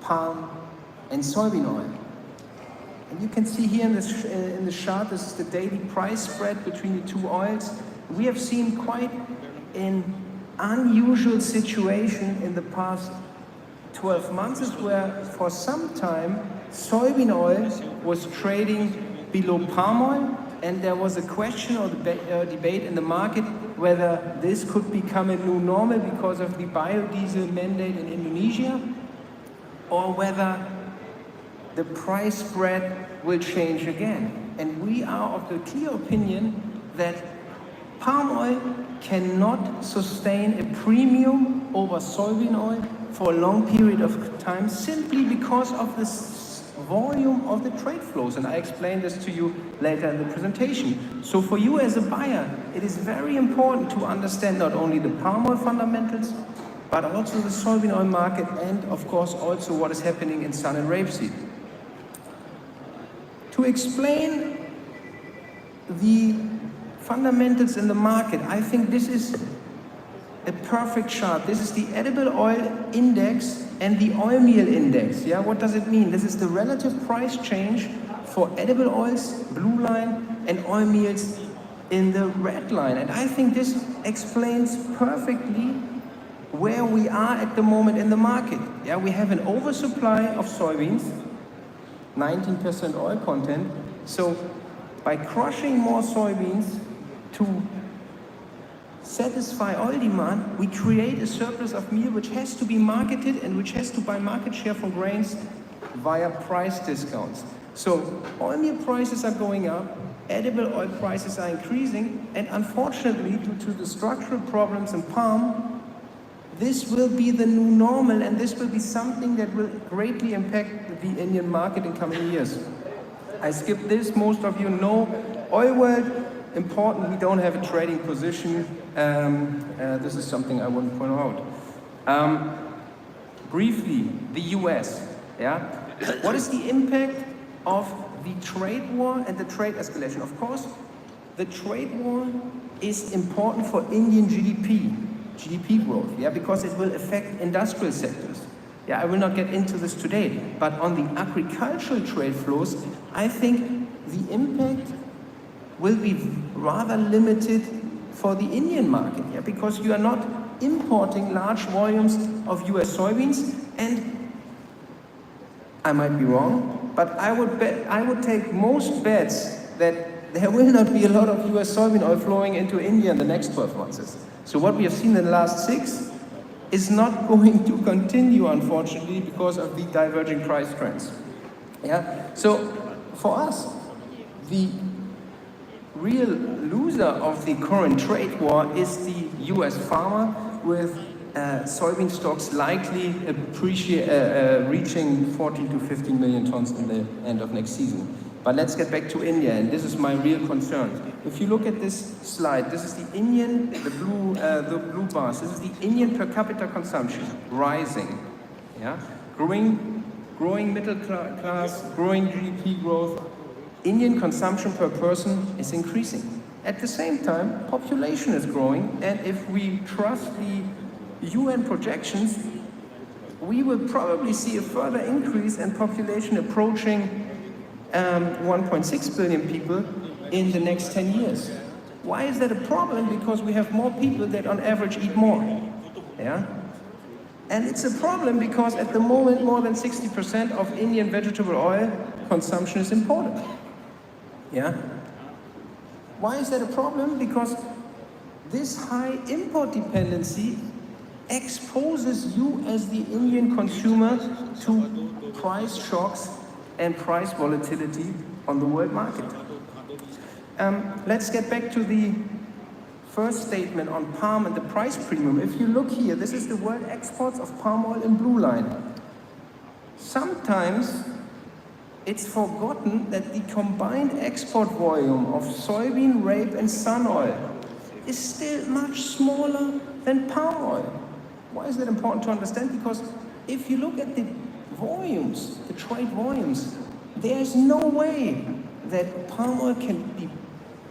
palm and soybean oil. And you can see here in the chart, this is the daily price spread between the two oils. We have seen quite an unusual situation in the past 12 months where for some time soybean oil was trading below palm oil, and there was a question or debate in the market whether this could become a new normal because of the biodiesel mandate in Indonesia, or whether the price spread will change again. And we are of the clear opinion that palm oil cannot sustain a premium over soybean oil for a long period of time simply because of this volume of the trade flows. And I explain this to you later in the presentation. So for you as a buyer, it is very important to understand not only the palm oil fundamentals, but also the soybean oil market, and of course also what is happening in sun and rapeseed. To explain the fundamentals in the market, I think this is a perfect chart. This is the edible oil index and the oil meal index. Yeah, what does it mean? This is the relative price change for edible oils, blue line, and oil meals in the red line. And I think this explains perfectly where we are at the moment in the market. Yeah, we have an oversupply of soybeans, 19% oil content. So by crushing more soybeans to satisfy oil demand, we create a surplus of meal which has to be marketed and which has to buy market share from grains via price discounts. So oil meal prices are going up, edible oil prices are increasing, and unfortunately, due to the structural problems in palm, this will be the new normal, and this will be something that will greatly impact the Indian market in coming years. I skipped this, most of you know. Oil world, important, we don't have a trading position. This is something I want to point out. Briefly, the US, yeah? What is the impact of the trade war and the trade escalation? Of course, the trade war is important for Indian GDP growth, yeah, because it will affect industrial sectors. Yeah, I will not get into this today, but on the agricultural trade flows, I think the impact will be rather limited for the Indian market, yeah, because you are not importing large volumes of US soybeans, and I might be wrong, but I would take most bets that there will not be a lot of US soybean oil flowing into India in the next 12 months. So what we have seen in the last 6 is not going to continue, unfortunately, because of the diverging price trends. Yeah. So for us, the real loser of the current trade war is the US farmer, with soybean stocks likely reaching 14 to 15 million tons in the end of next season. But let's get back to India, and this is my real concern. If you look at this slide, this is the Indian, the blue bars. This is the Indian per capita consumption rising, yeah, growing middle class, growing GDP growth. Indian consumption per person is increasing. At the same time, population is growing, and if we trust the UN projections, we will probably see a further increase in population approaching 1.6 billion people in the next 10 years. Why is that a problem? Because we have more people that on average eat more. Yeah? And it's a problem because at the moment more than 60% of Indian vegetable oil consumption is imported. Yeah? Why is that a problem? Because this high import dependency exposes you as the Indian consumer to price shocks and price volatility on the world market. Let's get back to the first statement on palm and the price premium. If you look here, this is the world exports of palm oil in blue line. Sometimes it's forgotten that the combined export volume of soybean, rape and sun oil is still much smaller than palm oil. Why is that important to understand? Because if you look at the volumes, the trade volumes, there's no way that palm oil can be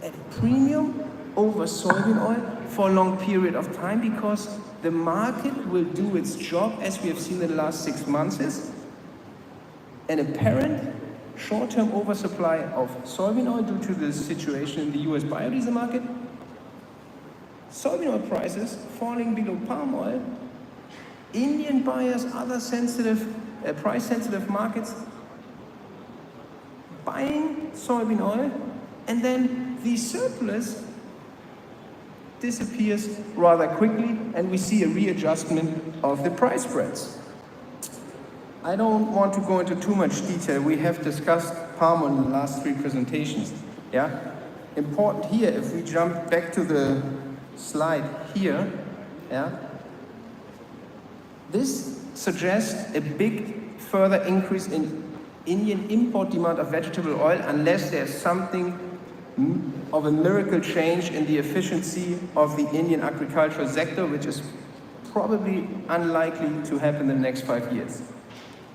at a premium over soybean oil for a long period of time, because the market will do its job, as we have seen in the last 6 months, is an apparent short-term oversupply of soybean oil due to the situation in the US biodiesel market, soybean oil prices falling below palm oil, Indian buyers, other sensitive, price-sensitive markets buying soybean oil, and then the surplus disappears rather quickly, and we see a readjustment of the price spreads. I don't want to go into too much detail. We have discussed palm oil in the last 3 presentations. Yeah? Important here, if we jump back to the slide here, yeah? This suggests a big further increase in Indian import demand of vegetable oil, unless there's something of a miracle change in the efficiency of the Indian agricultural sector, which is probably unlikely to happen in the next 5 years.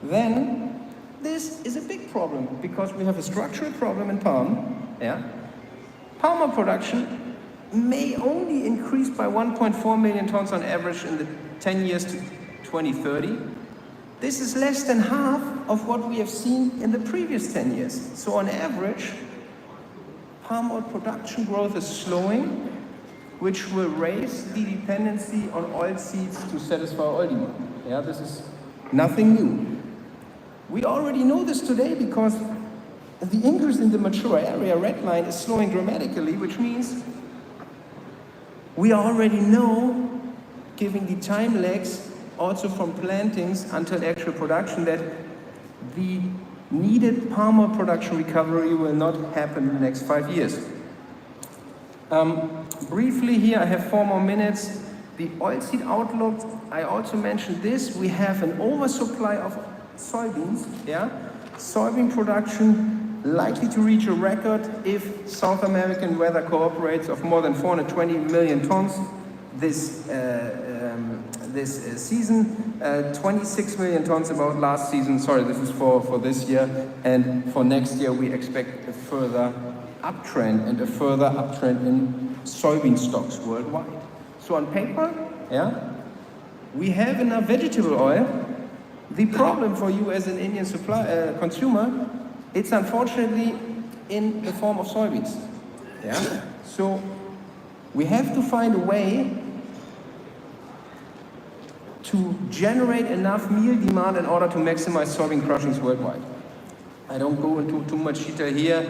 Then this is a big problem, because we have a structural problem in palm. Yeah? Palm oil production may only increase by 1.4 million tons on average in the 10 years to 2030. This is less than half of what we have seen in the previous 10 years. So on average, palm oil production growth is slowing, which will raise the dependency on oilseeds to satisfy oil demand. Yeah, this is nothing new. We already know this today because the increase in the mature area, red line, is slowing dramatically, which means we already know, given the time lags also from plantings until actual production, that the needed palm oil production recovery will not happen in the next 5 years. Briefly here, I have 4 more minutes. The oilseed outlook, I also mentioned this. We have an oversupply of soybeans. Yeah? Soybean production likely to reach a record if South American weather cooperates of more than 420 million tons this season, 26 million tons about last season. Sorry, this is for this year. And for next year, we expect a further uptrend, and a further uptrend in soybean stocks worldwide. So on paper, yeah, we have enough vegetable oil, The problem for you as an Indian consumer, it's unfortunately in the form of soybeans. Yeah? So we have to find a way to generate enough meal demand in order to maximize soybean crushings worldwide. I don't go into too much detail here.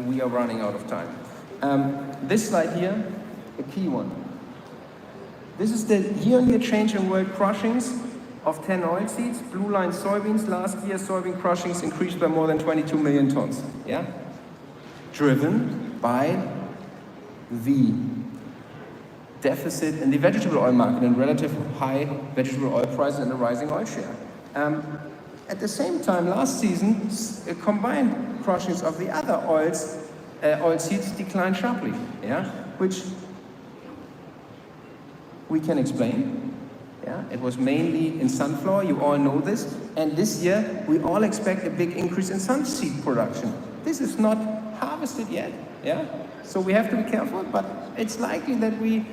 We are running out of time. This slide here, a key one. This is the year-on-year change in world crushings of 10 oilseeds. Blue line soybeans. Last year, soybean crushings increased by more than 22 million tons. Yeah? Driven by the deficit in the vegetable oil market and relative high vegetable oil prices and a rising oil share. At the same time, last season, combined crushings of the other oilseeds declined sharply, yeah? Which we can explain. Yeah? It was mainly in sunflower, you all know this, and this year we all expect a big increase in sunseed production. This is not harvested yet, yeah? So we have to be careful, but it's likely that we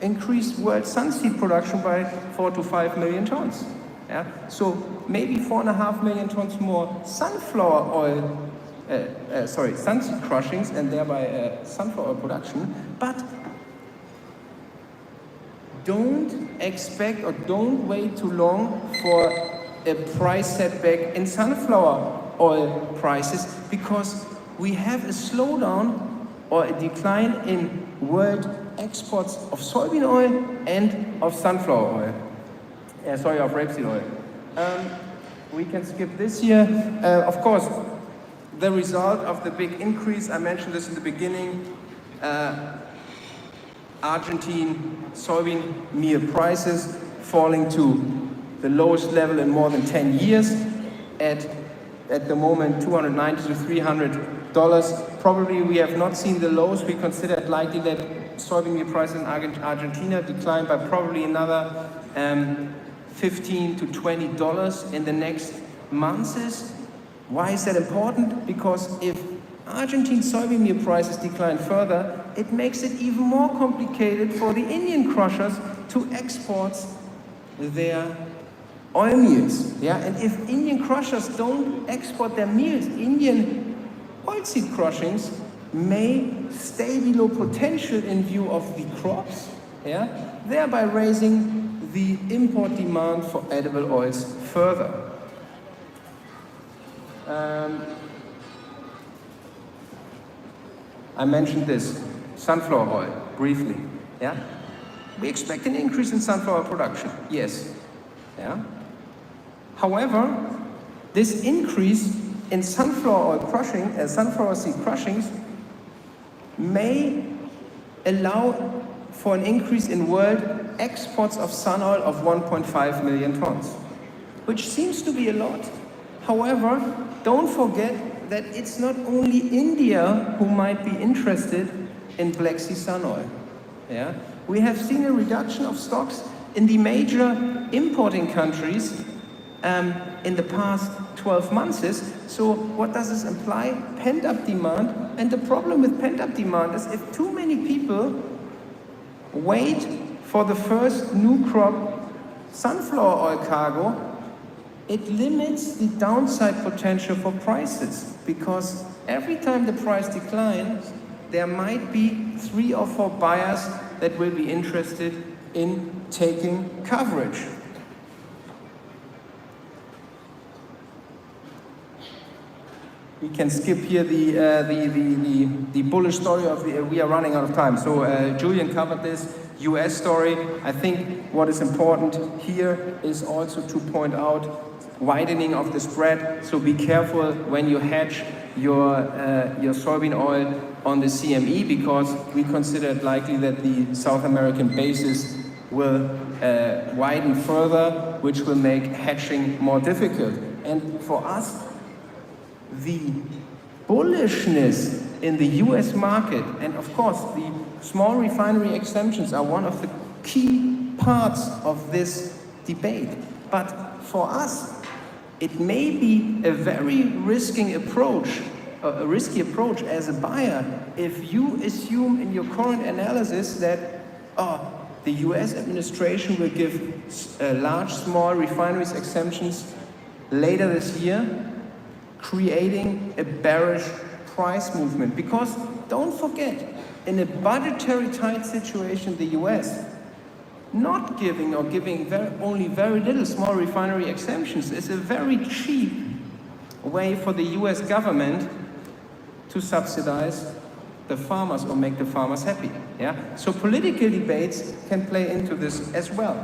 increase world sunseed production by 4 to 5 million tons. Yeah? So maybe 4.5 million tons more sunflower oil, sunseed crushings and thereby sunflower oil production, but don't expect or don't wait too long for a price setback in sunflower oil prices, because we have a slowdown or a decline in world exports of soybean oil and of sunflower oil. Of rapeseed oil. We can skip this year. Of course, the result of the big increase, I mentioned this in the beginning, Argentine soybean meal prices falling to the lowest level in more than 10 years, at the moment $290 to $300. Probably we have not seen the lows. We consider it likely that soybean meal prices in Argentina decline by probably another $15 to $20 in the next months. Why is that important? Because if Argentine soybean meal prices decline further, it makes it even more complicated for the Indian crushers to export their oil meals. Yeah? And if Indian crushers don't export their meals, Indian oilseed crushings may stay below potential in view of the crops, yeah? Thereby raising the import demand for edible oils further. I mentioned this, sunflower oil, briefly. Yeah? We expect an increase in sunflower production, yes. Yeah? However, this increase in sunflower oil crushing, sunflower seed crushings, may allow for an increase in world exports of sun oil of 1.5 million tons, which seems to be a lot. However, don't forget that it's not only India who might be interested in Black Sea sun oil. Yeah? We have seen a reduction of stocks in the major importing countries in the past 12 months. So what does this imply? Pent-up demand. And the problem with pent-up demand is if too many people wait for the first new crop sunflower oil cargo, it limits the downside potential for prices, because every time the price declines, there might be 3 or 4 buyers that will be interested in taking coverage. We can skip here the bullish story of we are running out of time. So Julian covered this US story. I think what is important here is also to point out widening of the spread. So be careful when you hedge your soybean oil on the CME, because we consider it likely that the South American basis will widen further, which will make hedging more difficult. And for us, the bullishness in the US market, and of course the small refinery exemptions are one of the key parts of this debate. But for us, it may be a very risky approach as a buyer if you assume in your current analysis that the US administration will give large, small refineries exemptions later this year, creating a bearish price movement. Because don't forget, in a budgetary tight situation, the US not giving or giving only very little small refinery exemptions is a very cheap way for the US government to subsidize the farmers or make the farmers happy. Yeah? So political debates can play into this as well.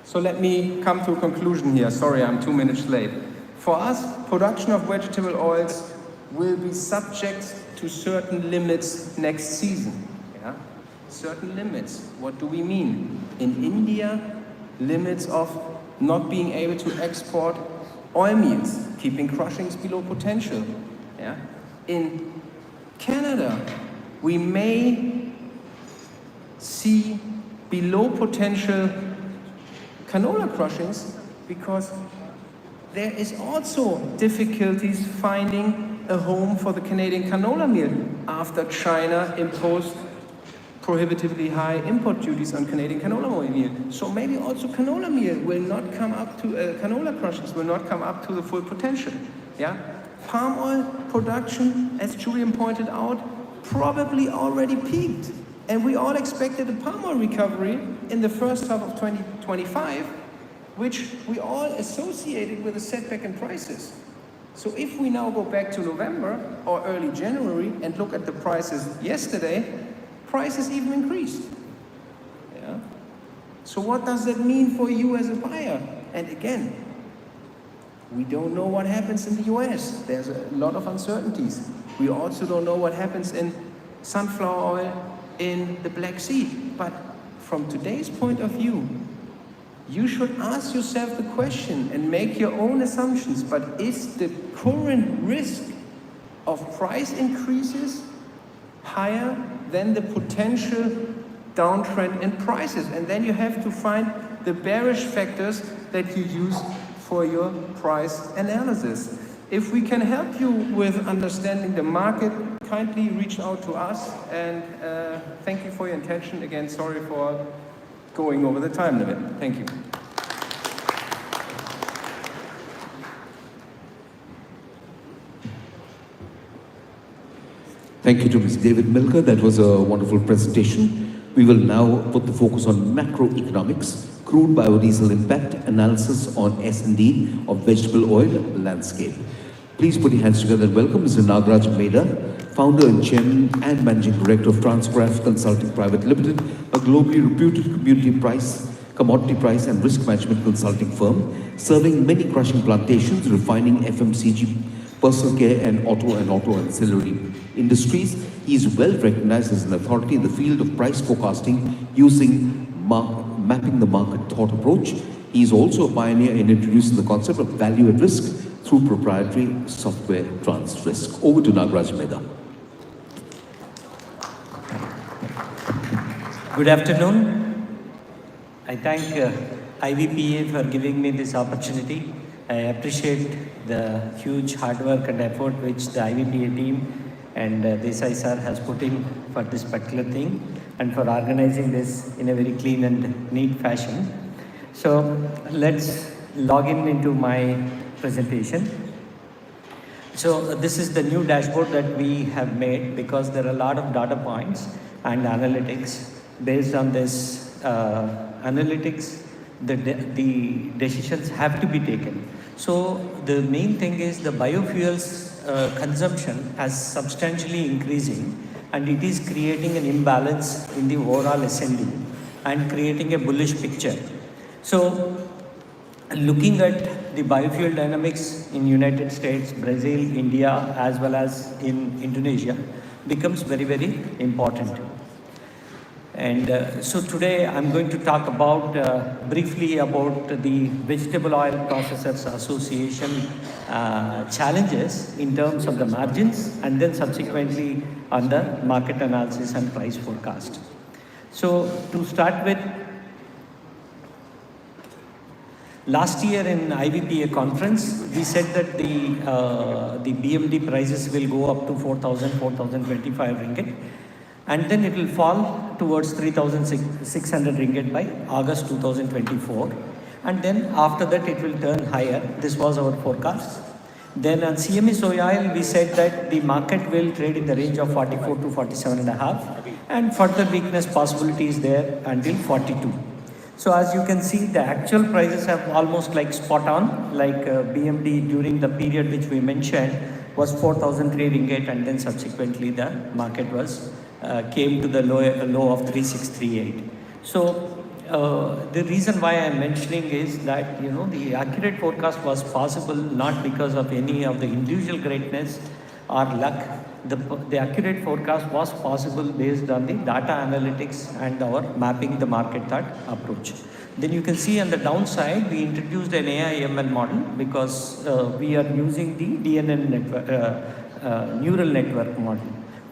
So let me come to a conclusion here. Sorry, I'm 2 minutes late. For us, production of vegetable oils will be subject to certain limits next season. Yeah? Certain limits. What do we mean? In India, limits of not being able to export oil meals, keeping crushings below potential. Yeah? In Canada, we may see below potential canola crushings because there is also difficulties finding a home for the Canadian canola meal after China imposed prohibitively high import duties on Canadian canola meal. So maybe also canola meal will not come up to, canola crushings will not come up to the full potential. Yeah? Palm oil production, as Julian pointed out, probably already peaked. And we all expected a palm oil recovery in the first half of 2025, which we all associated with a setback in prices. So if we now go back to November or early January and look at the prices yesterday, prices even increased. Yeah? So what does that mean for you as a buyer? And again, we don't know what happens in the US. There's a lot of uncertainties. We also don't know what happens in sunflower oil in the Black Sea. But from today's point of view, you should ask yourself the question and make your own assumptions. But is the current risk of price increases higher than the potential downtrend in prices? And then you have to find the bearish factors that you use for your price analysis. If we can help you with understanding the market, kindly reach out to us, and thank you for your attention. Again, sorry for going over the time limit. Thank you. Thank you to Mr. David Milker. That was a wonderful presentation. We will now put the focus on macroeconomics, crude biodiesel impact, analysis on S&D of vegetable oil landscape. Please put your hands together and welcome Mr. Nagaraj Meda, founder and chairman and managing director of Transgraph Consulting Private Limited, a globally reputed commodity price and risk management consulting firm, serving many crushing plantations, refining, FMCG, personal care and auto ancillary industries. He is well recognized as an authority in the field of price forecasting using mapping the market thought approach. He is also a pioneer in introducing the concept of value at risk through proprietary software TransRisk. Over to Nagaraj Meda. Good afternoon. I thank IVPA for giving me this opportunity. I appreciate the huge hard work and effort which the IVPA team and Desai sir has put in for this particular thing and for organizing this in a very clean and neat fashion. So let's log into my presentation. So this is the new dashboard that we have made because there are a lot of data points and analytics. Based on this analytics, the decisions have to be taken. So the main thing is the biofuels consumption has substantially increasing, and it is creating an imbalance in the overall S&D and creating a bullish picture. So looking at the biofuel dynamics in United States, Brazil, India, as well as in Indonesia becomes very, very important. And so today I'm going to talk about briefly about the Vegetable Oil Processors Association challenges in terms of the margins, and then subsequently on the market analysis and price forecast. So to start with, Last year in IVPA conference, we said that the BMD prices will go up to 4,000, 4,025 ringgit, and then it will fall towards 3,600 ringgit by August 2024, and then after that it will turn higher. This was our forecast. Then on CME soy oil, we said that the market will trade in the range of 44 to 47.5, and further weakness possibility is there until 42. So as you can see, the actual prices have almost like spot on, like BMD during the period which we mentioned was 4,003 ringgit, and then subsequently the market was came to the low of 3,638. So the reason why I'm mentioning is that, you know, the accurate forecast was possible not because of any of the individual greatness or luck. The accurate forecast was possible based on the data analytics and our mapping the market that approach. Then you can see on the downside, we introduced an AI/ML model because we are using the DNN network, neural network model.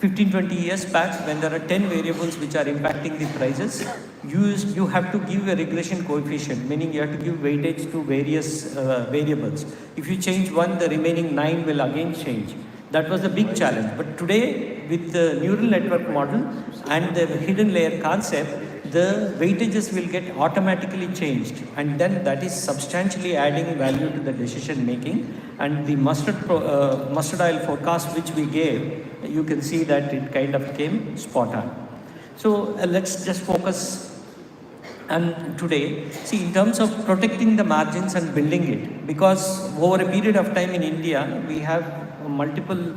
15-20 years back, when there are 10 variables which are impacting the prices, you have to give a regression coefficient, meaning you have to give weightage to various variables. If you change one, the remaining 9 will again change. That was a big challenge. But today, with the neural network model and the hidden layer concept, the weightages will get automatically changed, and then that is substantially adding value to the decision making. And the mustard oil forecast which we gave, you can see that it kind of came spot on. So let's just focus on today. See, in terms of protecting the margins and building it, because over a period of time in India, we have multiple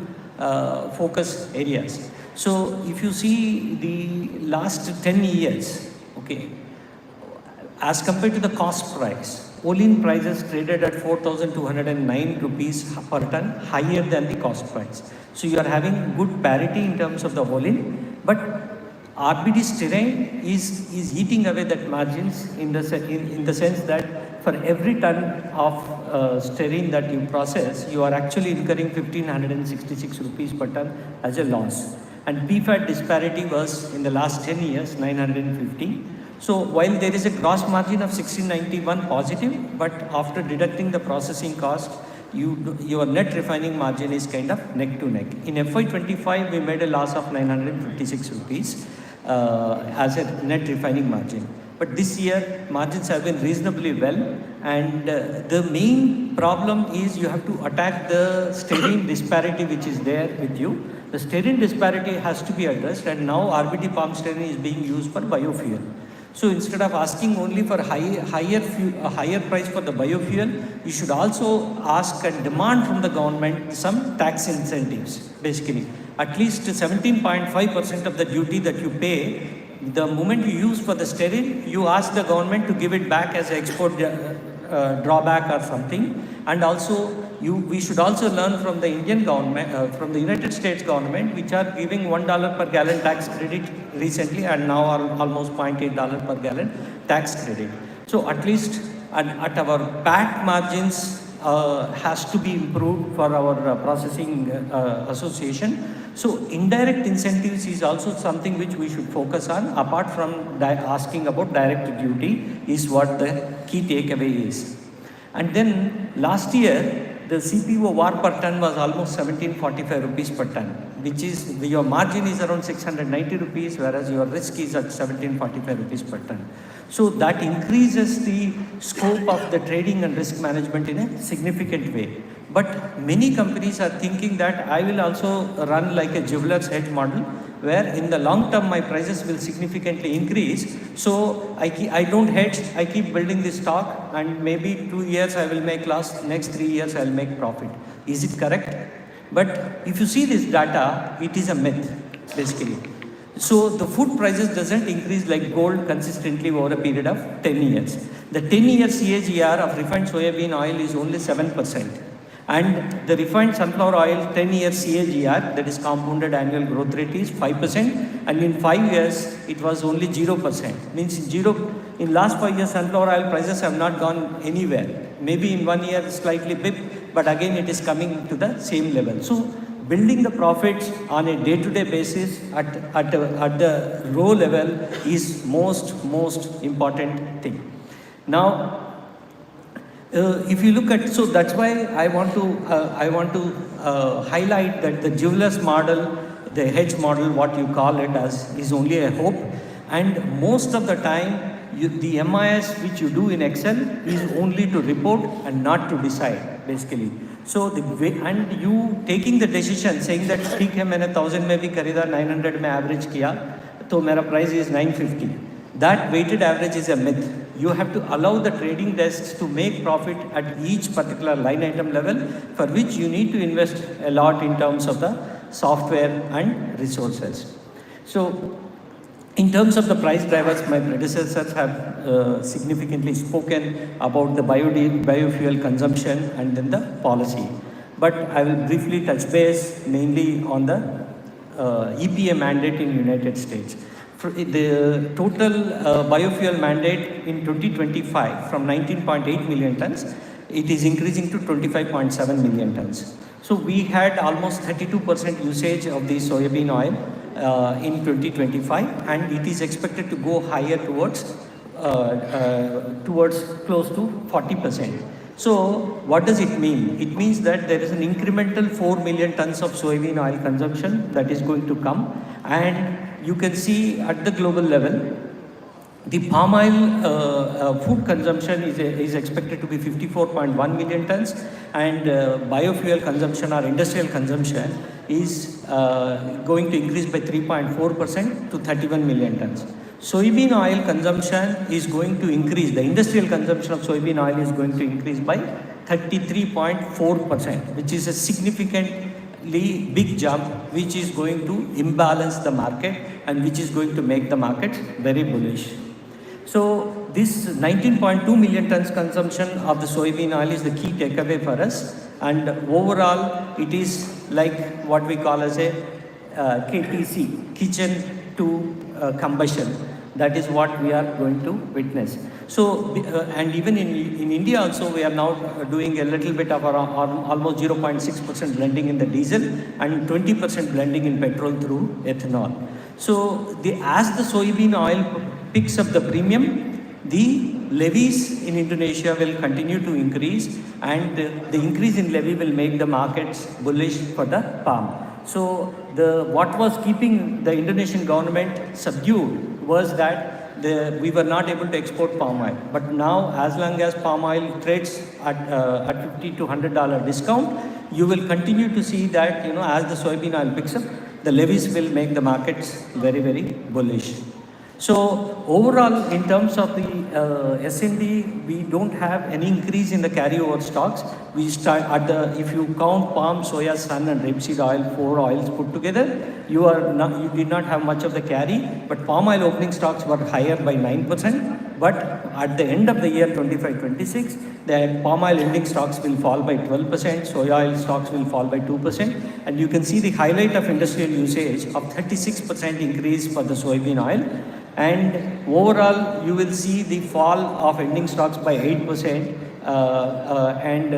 focus areas. So if you see the last 10 years, okay, as compared to the cost price, Olin prices traded at 4,209 rupees per ton, higher than the cost price. So you are having good parity in terms of the Olin, but RBD stearine is eating away that margins in the sense that for every ton of stearine that you process, you are actually incurring 1,566 rupees per ton as a loss. And PFAT disparity was in the last 10 years 950. So while there is a gross margin of 1691 positive, but after deducting the processing cost, your net refining margin is kind of neck to neck. In FY25, we made a loss of 956 rupees as a net refining margin. But this year, margins have been reasonably well, and the main problem is you have to attack the stearine disparity which is there with you. The stearine disparity has to be addressed, and now RBD palm stearine is being used for biofuel. So instead of asking only for a higher price for the biofuel, you should also ask and demand from the government some tax incentives, basically. At least 17.5% of the duty that you pay, the moment you use for the stearine, you ask the government to give it back as an export drawback or something. And also, we should also learn from the Indian government, from the United States government, which are giving $1 per gallon tax credit recently, and now are almost $0.8 per gallon tax credit. So at least at our PAT margins has to be improved for our processing association. So indirect incentives is also something which we should focus on, apart from asking about direct duty, is what the key takeaway is. And then last year, the CPO VAR per ton was almost 1745 rupees per ton, which is, your margin is around 690 rupees, whereas your risk is at 1745 rupees per ton. So that increases the scope of the trading and risk management in a significant way. But many companies are thinking that I will also run like a jeweler's hedge model, where in the long term my prices will significantly increase. So I don't hedge, I keep building this stock, and maybe 2 years I will make loss, next 3 years I will make profit. Is it correct? But if you see this data, it is a myth, basically. So the food prices doesn't increase like gold consistently over a period of 10 years. The 10-year CAGR of refined soybean oil is only 7%. And the refined sunflower oil 10-year CAGR, that is compounded annual growth rate, is 5%. And in 5 years, it was only 0%. Means in last 5 years, sunflower oil prices have not gone anywhere. Maybe in 1 year, slightly bip, but again it is coming to the same level. So building the profits on a day-to-day basis at the row level is most important thing. Now, If you look at, so that's why I want to highlight that the jewelers model, the hedge model, what you call it as, is only a hope, and most of the time, the MIS which you do in Excel is only to report and not to decide, basically. So the way, and you taking the decision saying that ठीक है मैंने 1000 में भी खरीदा 900 में average किया तो मेरा price is 950. That weighted average is a myth. You have to allow the trading desks to make profit at each particular line item level, for which you need to invest a lot in terms of the software and resources. So in terms of the price drivers, my predecessors have significantly spoken about the biofuel consumption and then the policy. But I will briefly touch base mainly on the EPA mandate in United States. The total biofuel mandate in 2025 from 19.8 million tons, it is increasing to 25.7 million tons. So we had almost 32% usage of the soybean oil in 2025, and it is expected to go higher towards close to 40%. So what does it mean? It means that there is an incremental 4 million tons of soybean oil consumption that is going to come, and you can see at the global level, the palm oil food consumption is expected to be 54.1 million tons, and biofuel consumption or industrial consumption is going to increase by 3.4% to 31 million tons. Soybean oil consumption is going to increase, the industrial consumption of soybean oil is going to increase by 33.4%, which is a significantly big jump, which is going to imbalance the market and which is going to make the market very bullish. So this 19.2 million tons consumption of the soybean oil is the key takeaway for us, and overall it is like what we call as a KTC, kitchen to combustion. That is what we are going to witness. So, and even in India also, we are now doing a little bit of almost 0.6% blending in the diesel and 20% blending in petrol through ethanol. So, as the soybean oil picks up the premium, the levies in Indonesia will continue to increase, and the increase in levy will make the markets bullish for the palm. So what was keeping the Indonesian government subdued was that we were not able to export palm oil. But now, as long as palm oil trades at $50 to $100 discount, you will continue to see that, as the soybean oil picks up, the levies will make the markets very, very bullish. So overall, in terms of the S&D, we don't have any increase in the carryover stocks. We start at if you count palm, soya, sun and rapeseed oil, 4 oils put together, you did not have much of the carry, but palm oil opening stocks were higher by 9%. But at the end of the year 25-26, the palm oil ending stocks will fall by 12%, soya oil stocks will fall by 2%, and you can see the highlight of industrial usage of 36% increase for the soybean oil. And overall, you will see the fall of ending stocks by 8%, and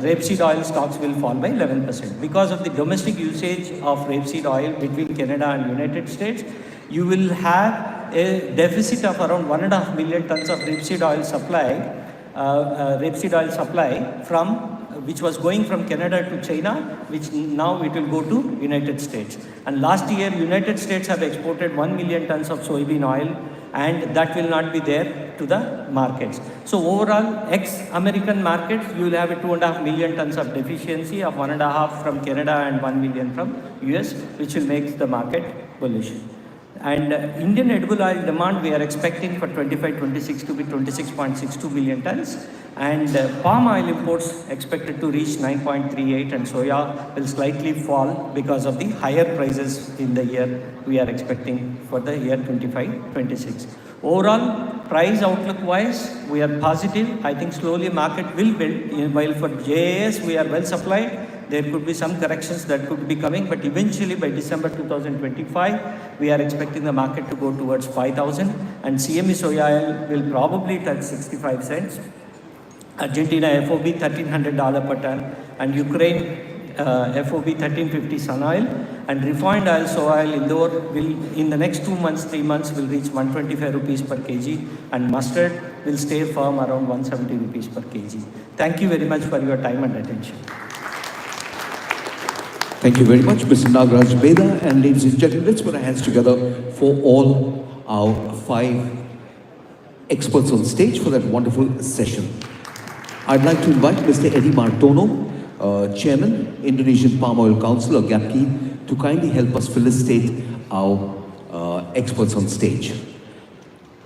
rapeseed oil stocks will fall by 11%. Because of the domestic usage of rapeseed oil between Canada and United States, you will have a deficit of around 1.5 million tons of rapeseed oil supply from which was going from Canada to China, which now it will go to United States. And last year, United States have exported 1 million tons of soybean oil, and that will not be there to the markets. So overall, ex-American markets, you will have a 2.5 million tons of deficiency, of 1.5 from Canada and 1 million from US, which will make the market bullish. And Indian edible oil demand, we are expecting for 25-26 to be 26.62 million tons. And palm oil imports expected to reach 9.38, and soya will slightly fall because of the higher prices in the year we are expecting for the year 25-26. Overall, price outlook wise, we are positive. I think slowly market will build. While for JAS we are well supplied, there could be some corrections that could be coming, but eventually by December 2025, we are expecting the market to go towards 5,000, and CME soya oil will probably touch 65 cents. Argentina FOB $1,300 per ton, and Ukraine FOB 1350 sun oil, and refined oil soy oil Indore will in the next 2 months, 3 months will reach 125 rupees per kg, and mustard will stay firm around 170 rupees per kg. Thank you very much for your time and attention. Thank you very much, Mr. Nagaraj Beda. And ladies and gentlemen, let's put our hands together for all our 5 experts on stage for that wonderful session. I'd like to invite Mr. Eddie Martono, Chairman, Indonesian Palm Oil Council, or GAPKI, to kindly help us felicitate our experts on stage.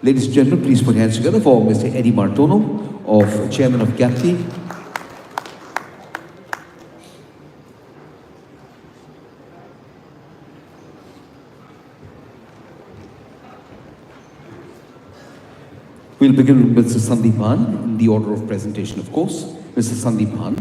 Ladies and gentlemen, please put your hands together for Mr. Eddie Martono, of Chairman of GAPKI. We'll begin with Mr. Sandeep Bhan, in the order of presentation, of course. Mr. Sandeep Bhan.